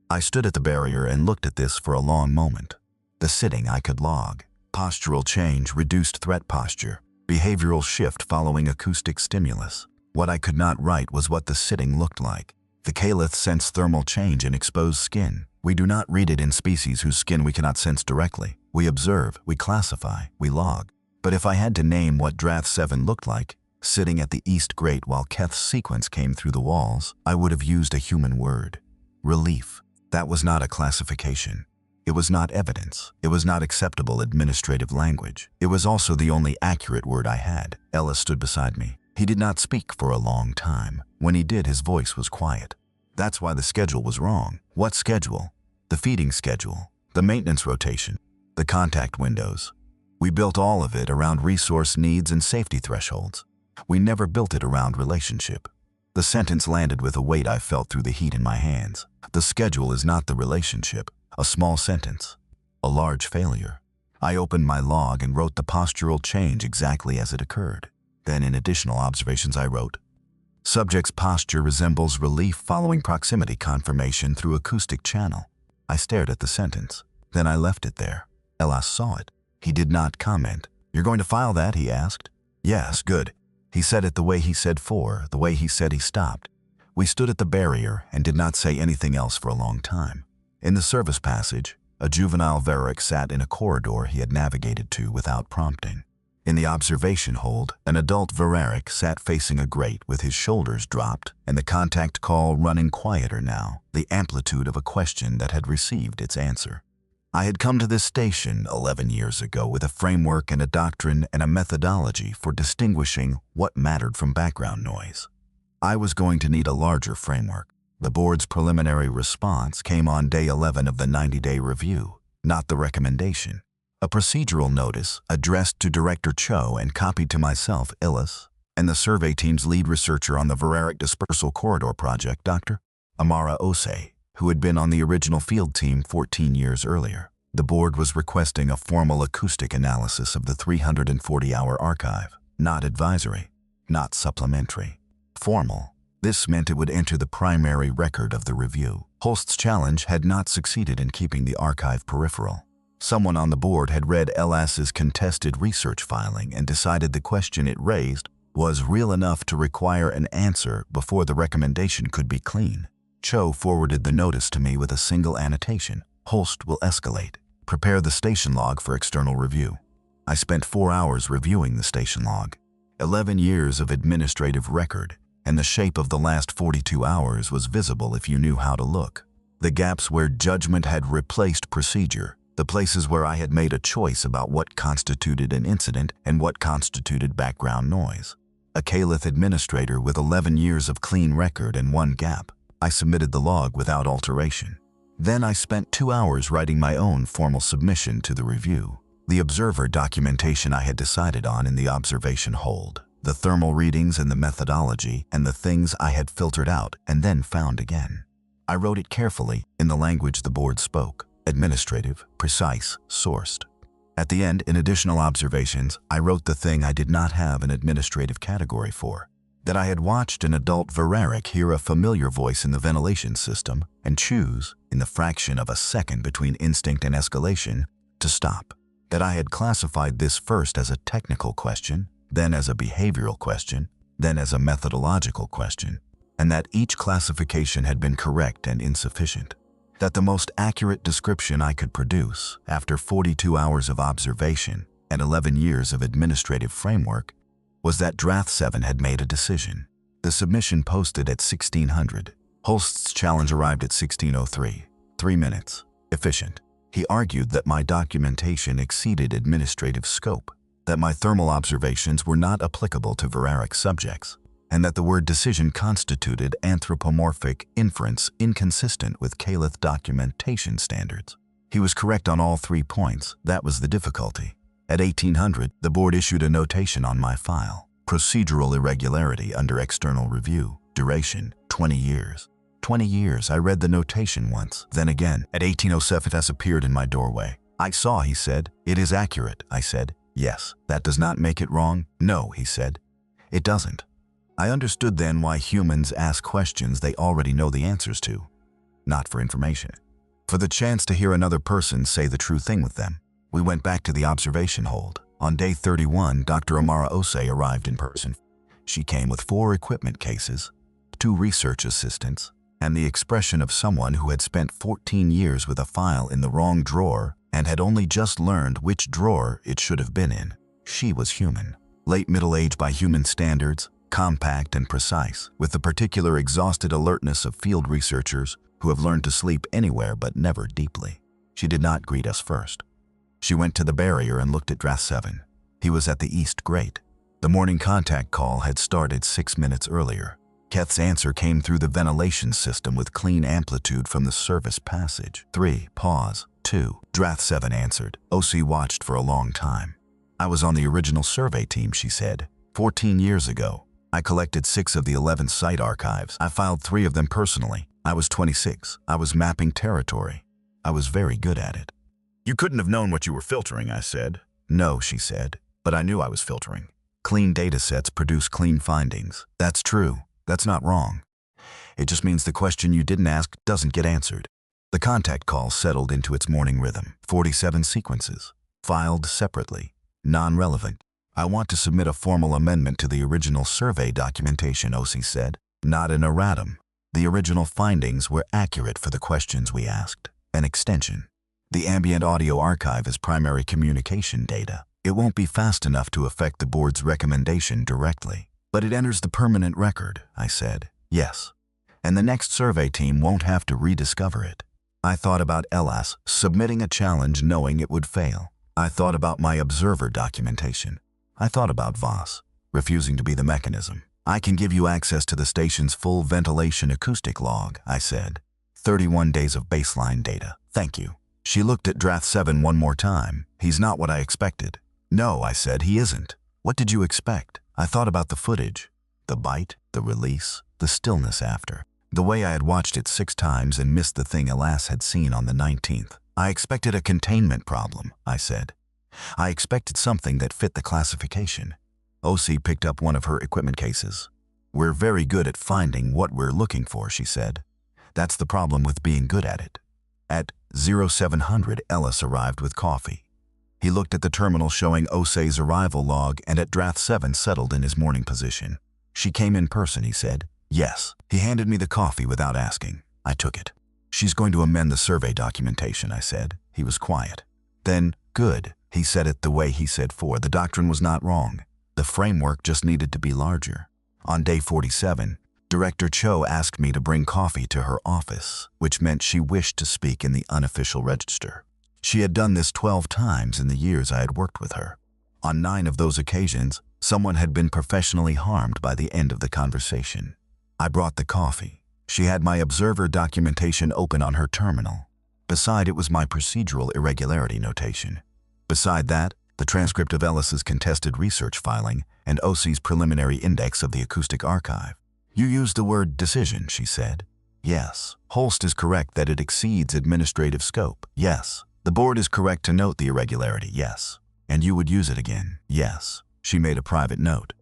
I stood at the barrier and looked at this for a long moment. The sitting I could log. Postural change, reduced threat posture. Behavioral shift following acoustic stimulus. What I could not write was what the sitting looked like. The caliph sensed thermal change in exposed skin. We do not read it in species whose skin we cannot sense directly. We observe, we classify, we log. But if I had to name what Drath 7 looked like, sitting at the east grate while Keth's sequence came through the walls, I would have used a human word. Relief. That was not a classification. It was not evidence. It was not acceptable administrative language. It was also the only accurate word I had. Elas stood beside me. He did not speak for a long time. When he did, his voice was quiet. That's why the schedule was wrong. What schedule? The feeding schedule, the maintenance rotation, the contact windows. We built all of it around resource needs and safety thresholds. We never built it around relationship. The sentence landed with a weight I felt through the heat in my hands. The schedule is not the relationship. A small sentence. A large failure. I opened my log and wrote the postural change exactly as it occurred. Then in additional observations I wrote, subject's posture resembles relief following proximity confirmation through acoustic channel. I stared at the sentence. Then I left it there. Elas saw it. He did not comment. You're going to file that, he asked. Yes, good. He said it the way he said 4, the way he said he stopped. We stood at the barrier and did not say anything else for a long time. In the service passage, a juvenile Varric sat in a corridor he had navigated to without prompting. In the observation hold, an adult Varric sat facing a grate with his shoulders dropped and the contact call running quieter now, the amplitude of a question that had received its answer. I had come to this station 11 years ago with a framework and a doctrine and a methodology for distinguishing what mattered from background noise. I was going to need a larger framework. The board's preliminary response came on day 11 of the 90-day review, not the recommendation. A procedural notice addressed to Director Cho and copied to myself, Elas, and the survey team's lead researcher on the Varric Dispersal Corridor project, Dr. Amara Osei, who had been on the original field team 14 years earlier. The board was requesting a formal acoustic analysis of the 340-hour archive, not advisory, not supplementary. Formal. This meant it would enter the primary record of the review. Holst's challenge had not succeeded in keeping the archive peripheral. Someone on the board had read Elas's contested research filing and decided the question it raised was real enough to require an answer before the recommendation could be clean. Cho forwarded the notice to me with a single annotation. Holst will escalate. Prepare the station log for external review. I spent 4 hours reviewing the station log. 11 years of administrative record. and the shape of the last 42 hours was visible if you knew how to look. The gaps where judgment had replaced procedure, the places where I had made a choice about what constituted an incident and what constituted background noise. A Caliph administrator with 11 years of clean record and one gap. I submitted the log without alteration. Then I spent 2 hours writing my own formal submission to the review. The observer documentation I had decided on in the observation hold, the thermal readings and the methodology, and the things I had filtered out and then found again. I wrote it carefully in the language the board spoke, administrative, precise, sourced. At the end, in additional observations, I wrote the thing I did not have an administrative category for, that I had watched an adult Veraric hear a familiar voice in the ventilation system and choose, in the fraction of a second between instinct and escalation, to stop. That I had classified this first as a technical question, then as a behavioral question, then as a methodological question, and that each classification had been correct and insufficient. That the most accurate description I could produce, after 42 hours of observation and 11 years of administrative framework, was that Draft 7 had made a decision. The submission posted at 1600. Holst's challenge arrived at 1603. 3 minutes. Efficient. He argued that my documentation exceeded administrative scope, that my thermal observations were not applicable to Veraric subjects, and that the word decision constituted anthropomorphic inference inconsistent with Caliph documentation standards. He was correct on all 3 points. That was the difficulty. At 1800, the board issued a notation on my file. Procedural irregularity under external review. Duration, 20 years. 20 years, I read the notation once, then again. At 1807, it appeared in my doorway. I saw, he said. It is accurate, I said. Yes. That does not make it wrong? No, he said. It doesn't. I understood then why humans ask questions they already know the answers to. Not for information. For the chance to hear another person say the true thing with them. We went back to the observation hold. On day 31, Dr. Amara Ose arrived in person. She came with 4 equipment cases, 2 research assistants, and the expression of someone who had spent 14 years with a file in the wrong drawer and had only just learned which drawer it should have been in. She was human. Late middle age by human standards, compact and precise, with the particular exhausted alertness of field researchers who have learned to sleep anywhere but never deeply. She did not greet us first. She went to the barrier and looked at Draft 7. He was at the east grate. The morning contact call had started 6 minutes earlier. Keth's answer came through the ventilation system with clean amplitude from the service passage. 3. Pause. 2. Draft 7 answered. OC watched for a long time. I was on the original survey team, she said. 14 years ago. I collected 6 of the 11 site archives. I filed 3 of them personally. I was 26. I was mapping territory. I was very good at it. You couldn't have known what you were filtering, I said. No, she said, but I knew I was filtering. Clean data sets produce clean findings. That's true. That's not wrong. It just means the question you didn't ask doesn't get answered. The contact call settled into its morning rhythm. 47 sequences. Filed separately. Non-relevant. I want to submit a formal amendment to the original survey documentation, OC said. Not an erratum. The original findings were accurate for the questions we asked. An extension. The ambient audio archive is primary communication data. It won't be fast enough to affect the board's recommendation directly. But it enters the permanent record, I said. Yes. And the next survey team won't have to rediscover it. I thought about Elas submitting a challenge knowing it would fail. I thought about my observer documentation. I thought about Voss, refusing to be the mechanism. I can give you access to the station's full ventilation acoustic log, I said. 31 days of baseline data. Thank you. She looked at Draft 7 one more time. He's not what I expected. No, I said, he isn't. What did you expect? I thought about the footage. The bite, the release, the stillness after. The way I had watched it 6 times and missed the thing Elas had seen on the 19th. I expected a containment problem, I said. I expected something that fit the classification. OC picked up one of her equipment cases. We're very good at finding what we're looking for, she said. That's the problem with being good at it. At 0700, Ellis arrived with coffee. He looked at the terminal showing OC's arrival log and at Draft 7 settled in his morning position. She came in person, he said. Yes. He handed me the coffee without asking. I took it. She's going to amend the survey documentation, I said. He was quiet. Then, good. He said it the way he said 4. The doctrine was not wrong. The framework just needed to be larger. On day 47, Director Cho asked me to bring coffee to her office, which meant she wished to speak in the unofficial register. She had done this 12 times in the years I had worked with her. On 9 of those occasions, someone had been professionally harmed by the end of the conversation. I brought the coffee. She had my observer documentation open on her terminal. Beside it was my procedural irregularity notation. Beside that, the transcript of Ellis's contested research filing and OC's preliminary index of the acoustic archive. You used the word decision, she said. Yes. Holst is correct that it exceeds administrative scope. Yes. The board is correct to note the irregularity. Yes. And you would use it again. Yes. She made a private note.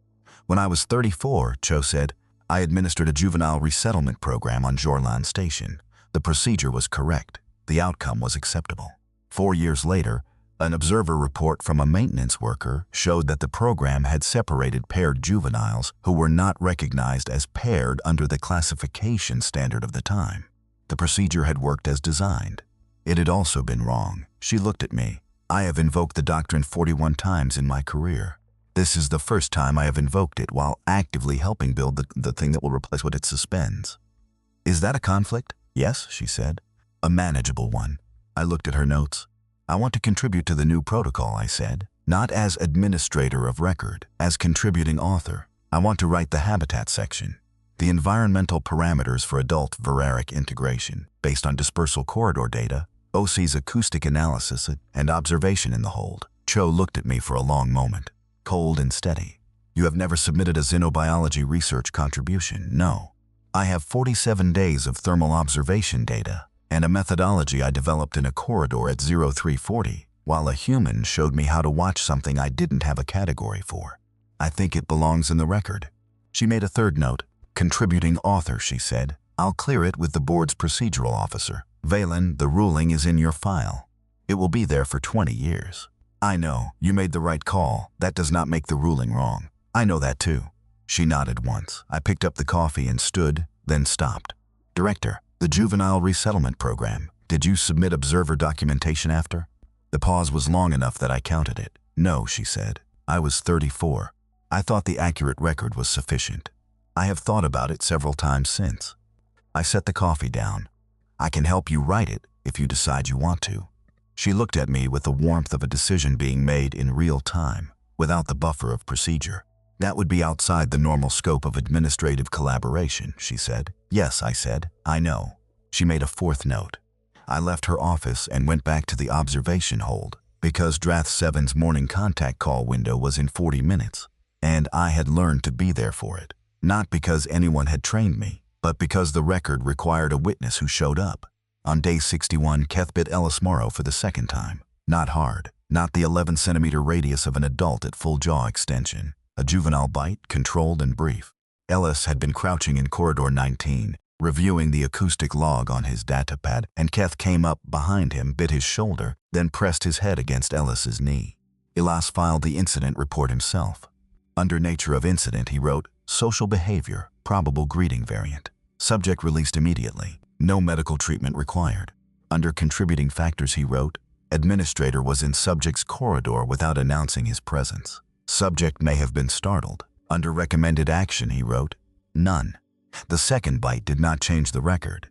When I was 34, Cho said, I administered a juvenile resettlement program on Jorlan Station. The procedure was correct. The outcome was acceptable. 4 years later, an observer report from a maintenance worker showed that the program had separated paired juveniles who were not recognized as paired under the classification standard of the time. The procedure had worked as designed. It had also been wrong. She looked at me. I have invoked the doctrine 41 times in my career. This is the first time I have invoked it while actively helping build the thing that will replace what it suspends. Is that a conflict? Yes, she said. A manageable one. I looked at her notes. I want to contribute to the new protocol, I said. Not as administrator of record, as contributing author. I want to write the habitat section. The environmental parameters for adult viraric integration, based on dispersal corridor data, OC's acoustic analysis, and observation in the hold. Cho looked at me for a long moment, cold and steady. You have never submitted a xenobiology research contribution? No. I have 47 days of thermal observation data and a methodology I developed in a corridor at 0340, while a human showed me how to watch something I didn't have a category for. I think it belongs in the record. She made a third note. Contributing author, she said. I'll clear it with the board's procedural officer. Valen, the ruling is in your file. It will be there for 20 years. I know, you made the right call. That does not make the ruling wrong. I know that too. She nodded once. I picked up the coffee and stood, then stopped. Director, the juvenile resettlement program. Did you submit observer documentation after? The pause was long enough that I counted it. No, she said. I was 34. I thought the accurate record was sufficient. I have thought about it several times since. I set the coffee down. I can help you write it if you decide you want to. She looked at me with the warmth of a decision being made in real time, without the buffer of procedure. That would be outside the normal scope of administrative collaboration, she said. Yes, I said. I know. She made a fourth note. I left her office and went back to the observation hold because Drath 7's morning contact call window was in 40 minutes, and I had learned to be there for it. Not because anyone had trained me, but because the record required a witness who showed up. On day 61, Keth bit Ellis Morrow for the second time. Not hard. Not the 11-centimeter radius of an adult at full jaw extension. A juvenile bite, controlled and brief. Ellis had been crouching in corridor 19, reviewing the acoustic log on his datapad, and Keth came up behind him, bit his shoulder, then pressed his head against Ellis's knee. Elias filed the incident report himself. Under nature of incident, he wrote, social behavior, probable greeting variant. Subject released immediately. No medical treatment required. Under contributing factors, he wrote, administrator was in subject's corridor without announcing his presence. Subject may have been startled. Under recommended action, he wrote, none. The second bite did not change the record.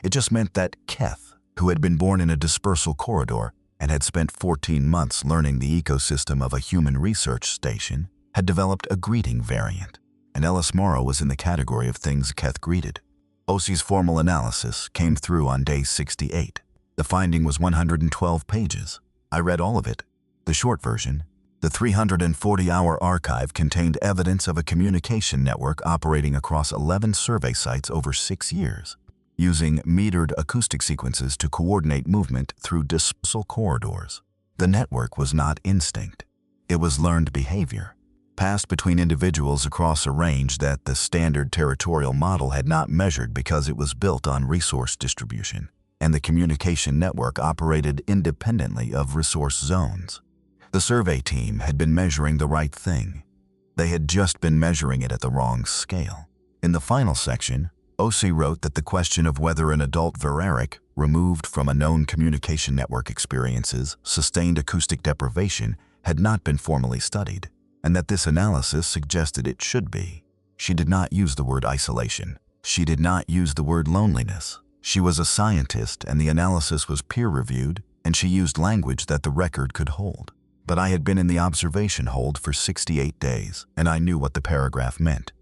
It just meant that Keth, who had been born in a dispersal corridor and had spent 14 months learning the ecosystem of a human research station, had developed a greeting variant, and Ellis Morrow was in the category of things Keth greeted. OC's formal analysis came through on day 68. The finding was 112 pages. I read all of it. The short version, the 340-hour archive contained evidence of a communication network operating across 11 survey sites over 6 years, using metered acoustic sequences to coordinate movement through dispersal corridors. The network was not instinct. It was learned behavior, passed between individuals across a range that the standard territorial model had not measured because it was built on resource distribution, and the communication network operated independently of resource zones. The survey team had been measuring the right thing. They had just been measuring it at the wrong scale. In the final section, OC wrote that the question of whether an adult viraric, removed from a known communication network experiences, sustained acoustic deprivation had not been formally studied, and that this analysis suggested it should be. She did not use the word isolation. She did not use the word loneliness. She was a scientist, and the analysis was peer-reviewed, and she used language that the record could hold. But I had been in the observation hold for 68 days, and I knew what the paragraph meant.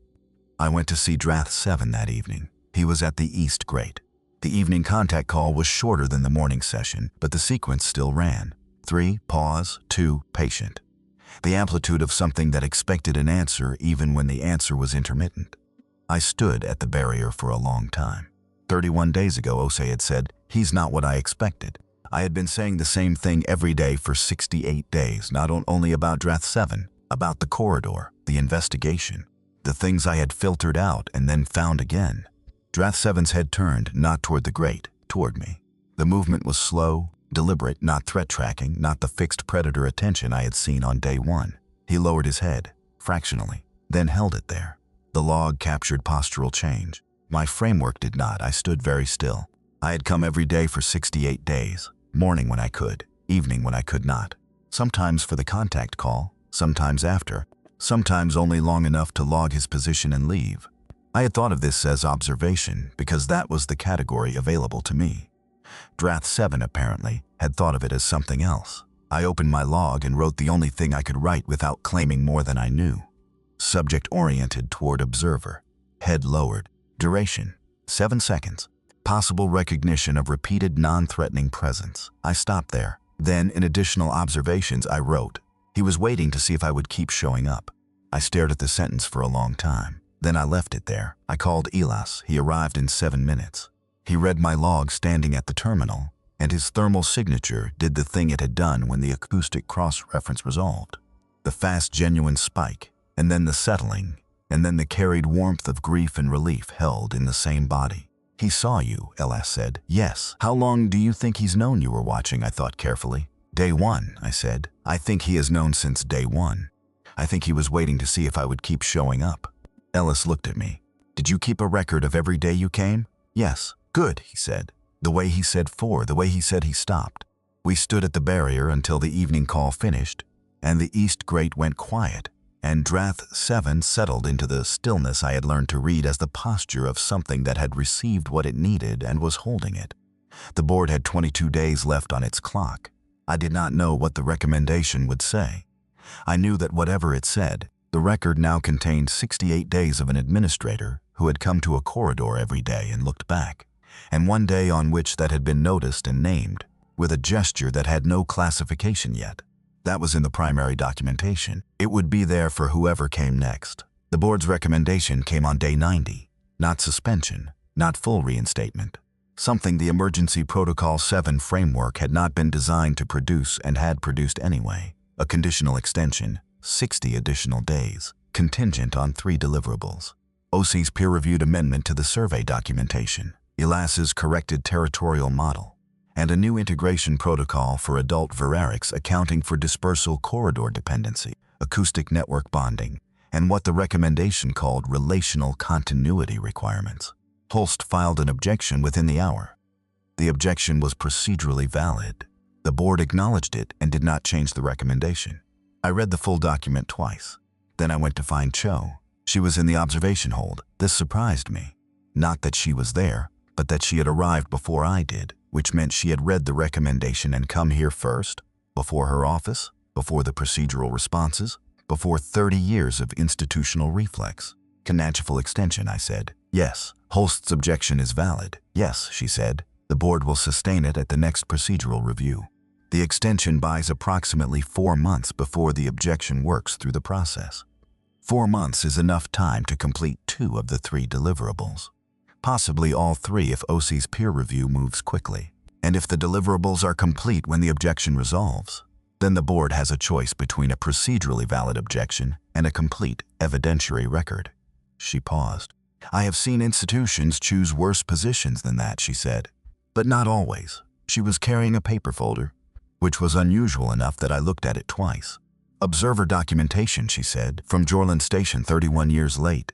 I went to see Drath 7 that evening. He was at the East Grate. The evening contact call was shorter than the morning session, but the sequence still ran. 3, pause, 2, patient. The amplitude of something that expected an answer even when the answer was intermittent. I stood at the barrier for a long time. 31 days ago, Ose had said, "He's not what I expected." I had been saying the same thing every day for 68 days, not only about Drath 7, about the corridor, the investigation, the things I had filtered out and then found again. Drath 7's head turned, not toward the grate, toward me. The movement was slow, deliberate, not threat tracking, not the fixed predator attention I had seen on day 1. He lowered his head, fractionally, then held it there. The log captured postural change. My framework did not. I stood very still. I had come every day for 68 days, morning when I could, evening when I could not. Sometimes for the contact call, sometimes after, sometimes only long enough to log his position and leave. I had thought of this as observation because that was the category available to me. Drath 7, apparently, had thought of it as something else. I opened my log and wrote the only thing I could write without claiming more than I knew. Subject oriented toward observer. Head lowered. Duration, 7 seconds. Possible recognition of repeated non-threatening presence. I stopped there. Then, in additional observations, I wrote, "He was waiting to see if I would keep showing up." I stared at the sentence for a long time. Then I left it there. I called Elas. He arrived in 7 minutes. He read my log standing at the terminal, and his thermal signature did the thing it had done when the acoustic cross-reference resolved. The fast, genuine spike, and then the settling, and then the carried warmth of grief and relief held in the same body. "He saw you," Elas said. "Yes. How long do you think he's known you were watching?" I thought carefully. "Day 1, I said. "I think he has known since day 1. I think he was waiting to see if I would keep showing up." Elas looked at me. "Did you keep a record of every day you came?" "Yes." "Good," he said. The way he said 4, the way he said he stopped. We stood at the barrier until the evening call finished, and the East Grate went quiet, and Drath 7 settled into the stillness I had learned to read as the posture of something that had received what it needed and was holding it. The board had 22 days left on its clock. I did not know what the recommendation would say. I knew that whatever it said, the record now contained 68 days of an administrator who had come to a corridor every day and looked back, and one day on which that had been noticed and named, with a gesture that had no classification yet. That was in the primary documentation. It would be there for whoever came next. The board's recommendation came on day 90, not suspension, not full reinstatement. Something the Emergency Protocol 7 framework had not been designed to produce and had produced anyway. A conditional extension, 60 additional days, contingent on 3 deliverables. OC's peer-reviewed amendment to the survey documentation, Elas's corrected territorial model, and a new integration protocol for adult Verarics accounting for dispersal corridor dependency, acoustic network bonding, and what the recommendation called relational continuity requirements. Holst filed an objection within the hour. The objection was procedurally valid. The board acknowledged it and did not change the recommendation. I read the full document twice. Then I went to find Cho. She was in the observation hold. This surprised me. Not that she was there, but that she had arrived before I did, which meant she had read the recommendation and come here first, before her office, before the procedural responses, before 30 years of institutional reflex. Conacheval extension, I said. Yes. Holst's objection is valid. Yes, she said. The board will sustain it at the next procedural review. The extension buys approximately 4 months before the objection works through the process. 4 months is enough time to complete 2 of the 3 deliverables. Possibly all 3 if OC's peer review moves quickly. And if the deliverables are complete when the objection resolves, then the board has a choice between a procedurally valid objection and a complete evidentiary record. She paused. I have seen institutions choose worse positions than that, she said. But not always. She was carrying a paper folder, which was unusual enough that I looked at it twice. Observer documentation, she said, from Jorland Station 31 years late.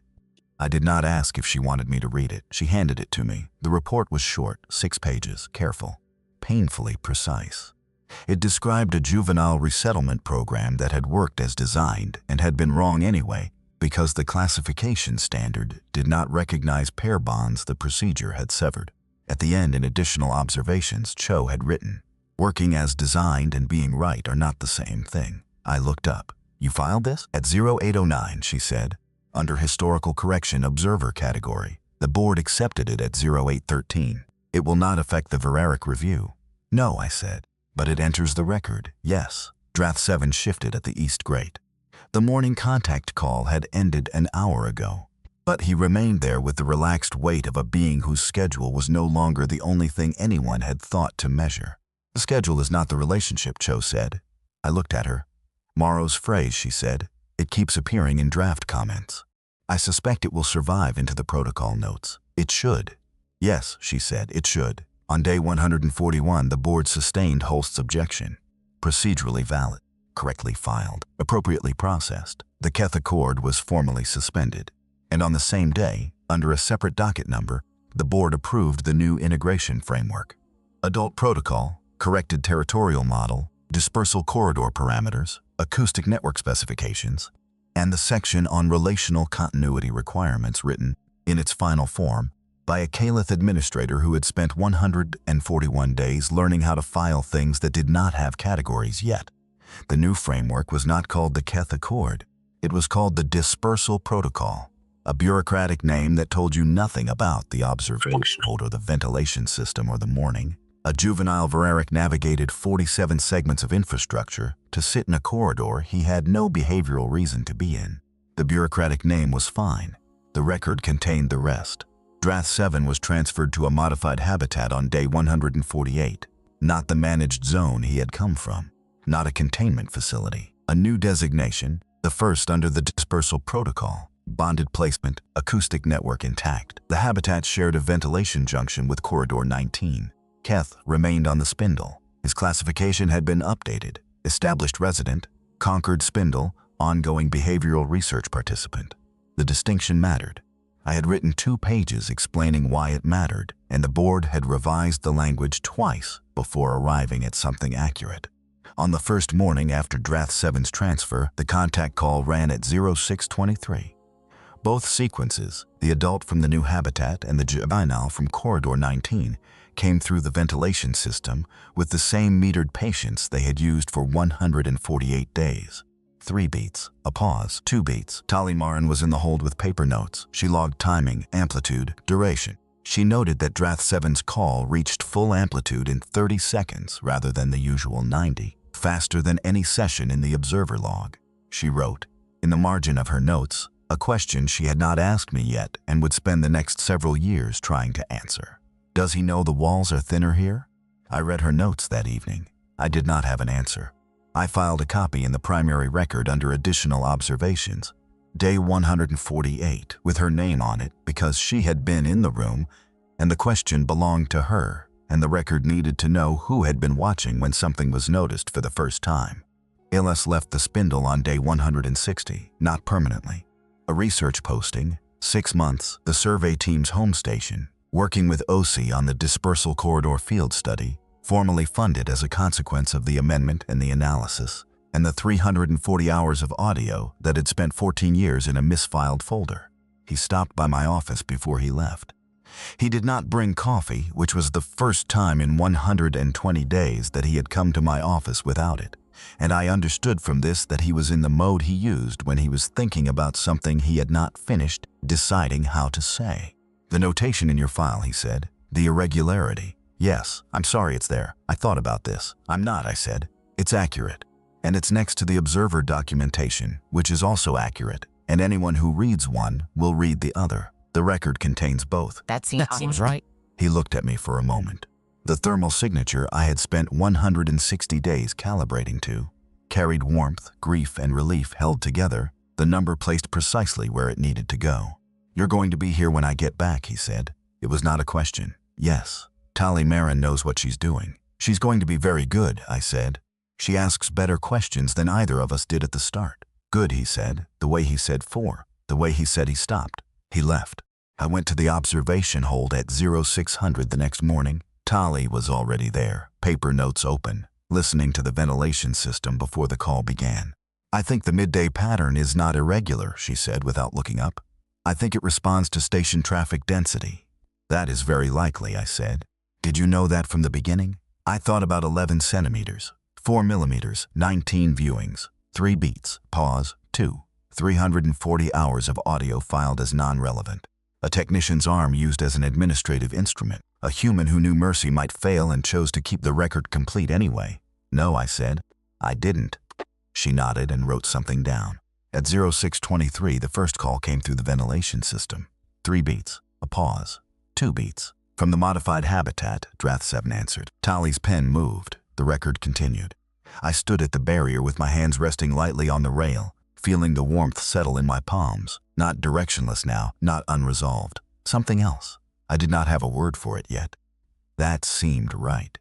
I did not ask if she wanted me to read it. She handed it to me. The report was short, 6 pages, careful, painfully precise. It described a juvenile resettlement program that had worked as designed and had been wrong anyway because the classification standard did not recognize pair bonds the procedure had severed. At the end, in additional observations, Cho had written, "Working as designed and being right are not the same thing." I looked up. "You filed this?" "At 0809, she said, under historical correction observer category. The board accepted it at 0813. "It will not affect the Veraric review." "No," I said. "But it enters the record." "Yes." Draft 7 shifted at the East Grate. The morning contact call had ended an hour ago, but he remained there with the relaxed weight of a being whose schedule was no longer the only thing anyone had thought to measure. "The schedule is not the relationship," Cho said. I looked at her. "Morrow's phrase," she said. "It keeps appearing in draft comments. I suspect it will survive into the protocol notes." "It should." "Yes," she said, "it should." On day 141, the board sustained Holst's objection. Procedurally valid, correctly filed, appropriately processed. The Keth Accord was formally suspended. And on the same day, under a separate docket number, the board approved the new integration framework. Adult protocol, corrected territorial model, dispersal corridor parameters, acoustic network specifications, and the section on relational continuity requirements written, in its final form, by a Caliph administrator who had spent 141 days learning how to file things that did not have categories yet. The new framework was not called the Keth Accord. It was called the Dispersal Protocol, a bureaucratic name that told you nothing about the observation hold or the ventilation system or the morning. A juvenile Veraric navigated 47 segments of infrastructure to sit in a corridor he had no behavioral reason to be in. The bureaucratic name was fine. The record contained the rest. Draft 7 was transferred to a modified habitat on day 148, not the managed zone he had come from, not a containment facility. A new designation, the first under the dispersal protocol, bonded placement, acoustic network intact. The habitat shared a ventilation junction with corridor 19. Keth remained on the spindle. His classification had been updated. Established resident, conquered spindle, ongoing behavioral research participant. The distinction mattered. I had written 2 pages explaining why it mattered, and the board had revised the language twice before arriving at something accurate. On the first morning after Draft 7's transfer, the contact call ran at 0623. Both sequences, the adult from the new habitat and the juvenile from corridor 19, came through the ventilation system with the same metered patience they had used for 148 days. 3 beats, a pause, 2 beats. Tali Marin was in the hold with paper notes. She logged timing, amplitude, duration. She noted that Draft 7's call reached full amplitude in 30 seconds rather than the usual 90, faster than any session in the observer log. She wrote, in the margin of her notes, a question she had not asked me yet and would spend the next several years trying to answer. "Does he know the walls are thinner here?" I read her notes that evening. I did not have an answer. I filed a copy in the primary record under additional observations, day 148, with her name on it because she had been in the room and the question belonged to her, and the record needed to know who had been watching when something was noticed for the first time. Illes left the spindle on day 160, not permanently. A research posting, 6 months, the survey team's home station, working with OC on the dispersal corridor field study, formally funded as a consequence of the amendment and the analysis, and the 340 hours of audio that had spent 14 years in a misfiled folder. He stopped by my office before he left. He did not bring coffee, which was the first time in 120 days that he had come to my office without it, and I understood from this that he was in the mode he used when he was thinking about something he had not finished deciding how to say. "The notation in your file," he said. "The irregularity." "Yes, I'm sorry it's there. I thought about this." "I'm not," I said. "It's accurate. And it's next to the observer documentation, which is also accurate. And anyone who reads one will read the other. The record contains both." That seems right. He looked at me for a moment. The thermal signature I had spent 160 days calibrating to carried warmth, grief, and relief held together, the number placed precisely where it needed to go. "You're going to be here when I get back," he said. It was not a question. "Yes. Tali Marin knows what she's doing." "She's going to be very good," I said. "She asks better questions than either of us did at the start." "Good," he said, the way he said 4, the way he said he stopped. He left. I went to the observation hold at 0600 the next morning. Tali was already there, paper notes open, listening to the ventilation system before the call began. I think the midday pattern is not irregular, she said without looking up. I think it responds to station traffic density. That is very likely, I said. Did you know that from the beginning? I thought about 11 centimeters, 4 millimeters, 19 viewings, 3 beats, pause, 2, 340 hours of audio filed as non-relevant. A technician's arm used as an administrative instrument. A human who knew mercy might fail and chose to keep the record complete anyway. No, I said. I didn't. She nodded and wrote something down. At 0623, the first call came through the ventilation system. 3 beats, a pause, 2 beats. From the modified habitat, Drath7 answered. Tali's pen moved. The record continued. I stood at the barrier with my hands resting lightly on the rail, feeling the warmth settle in my palms. Not directionless now, not unresolved. Something else. I did not have a word for it yet. That seemed right.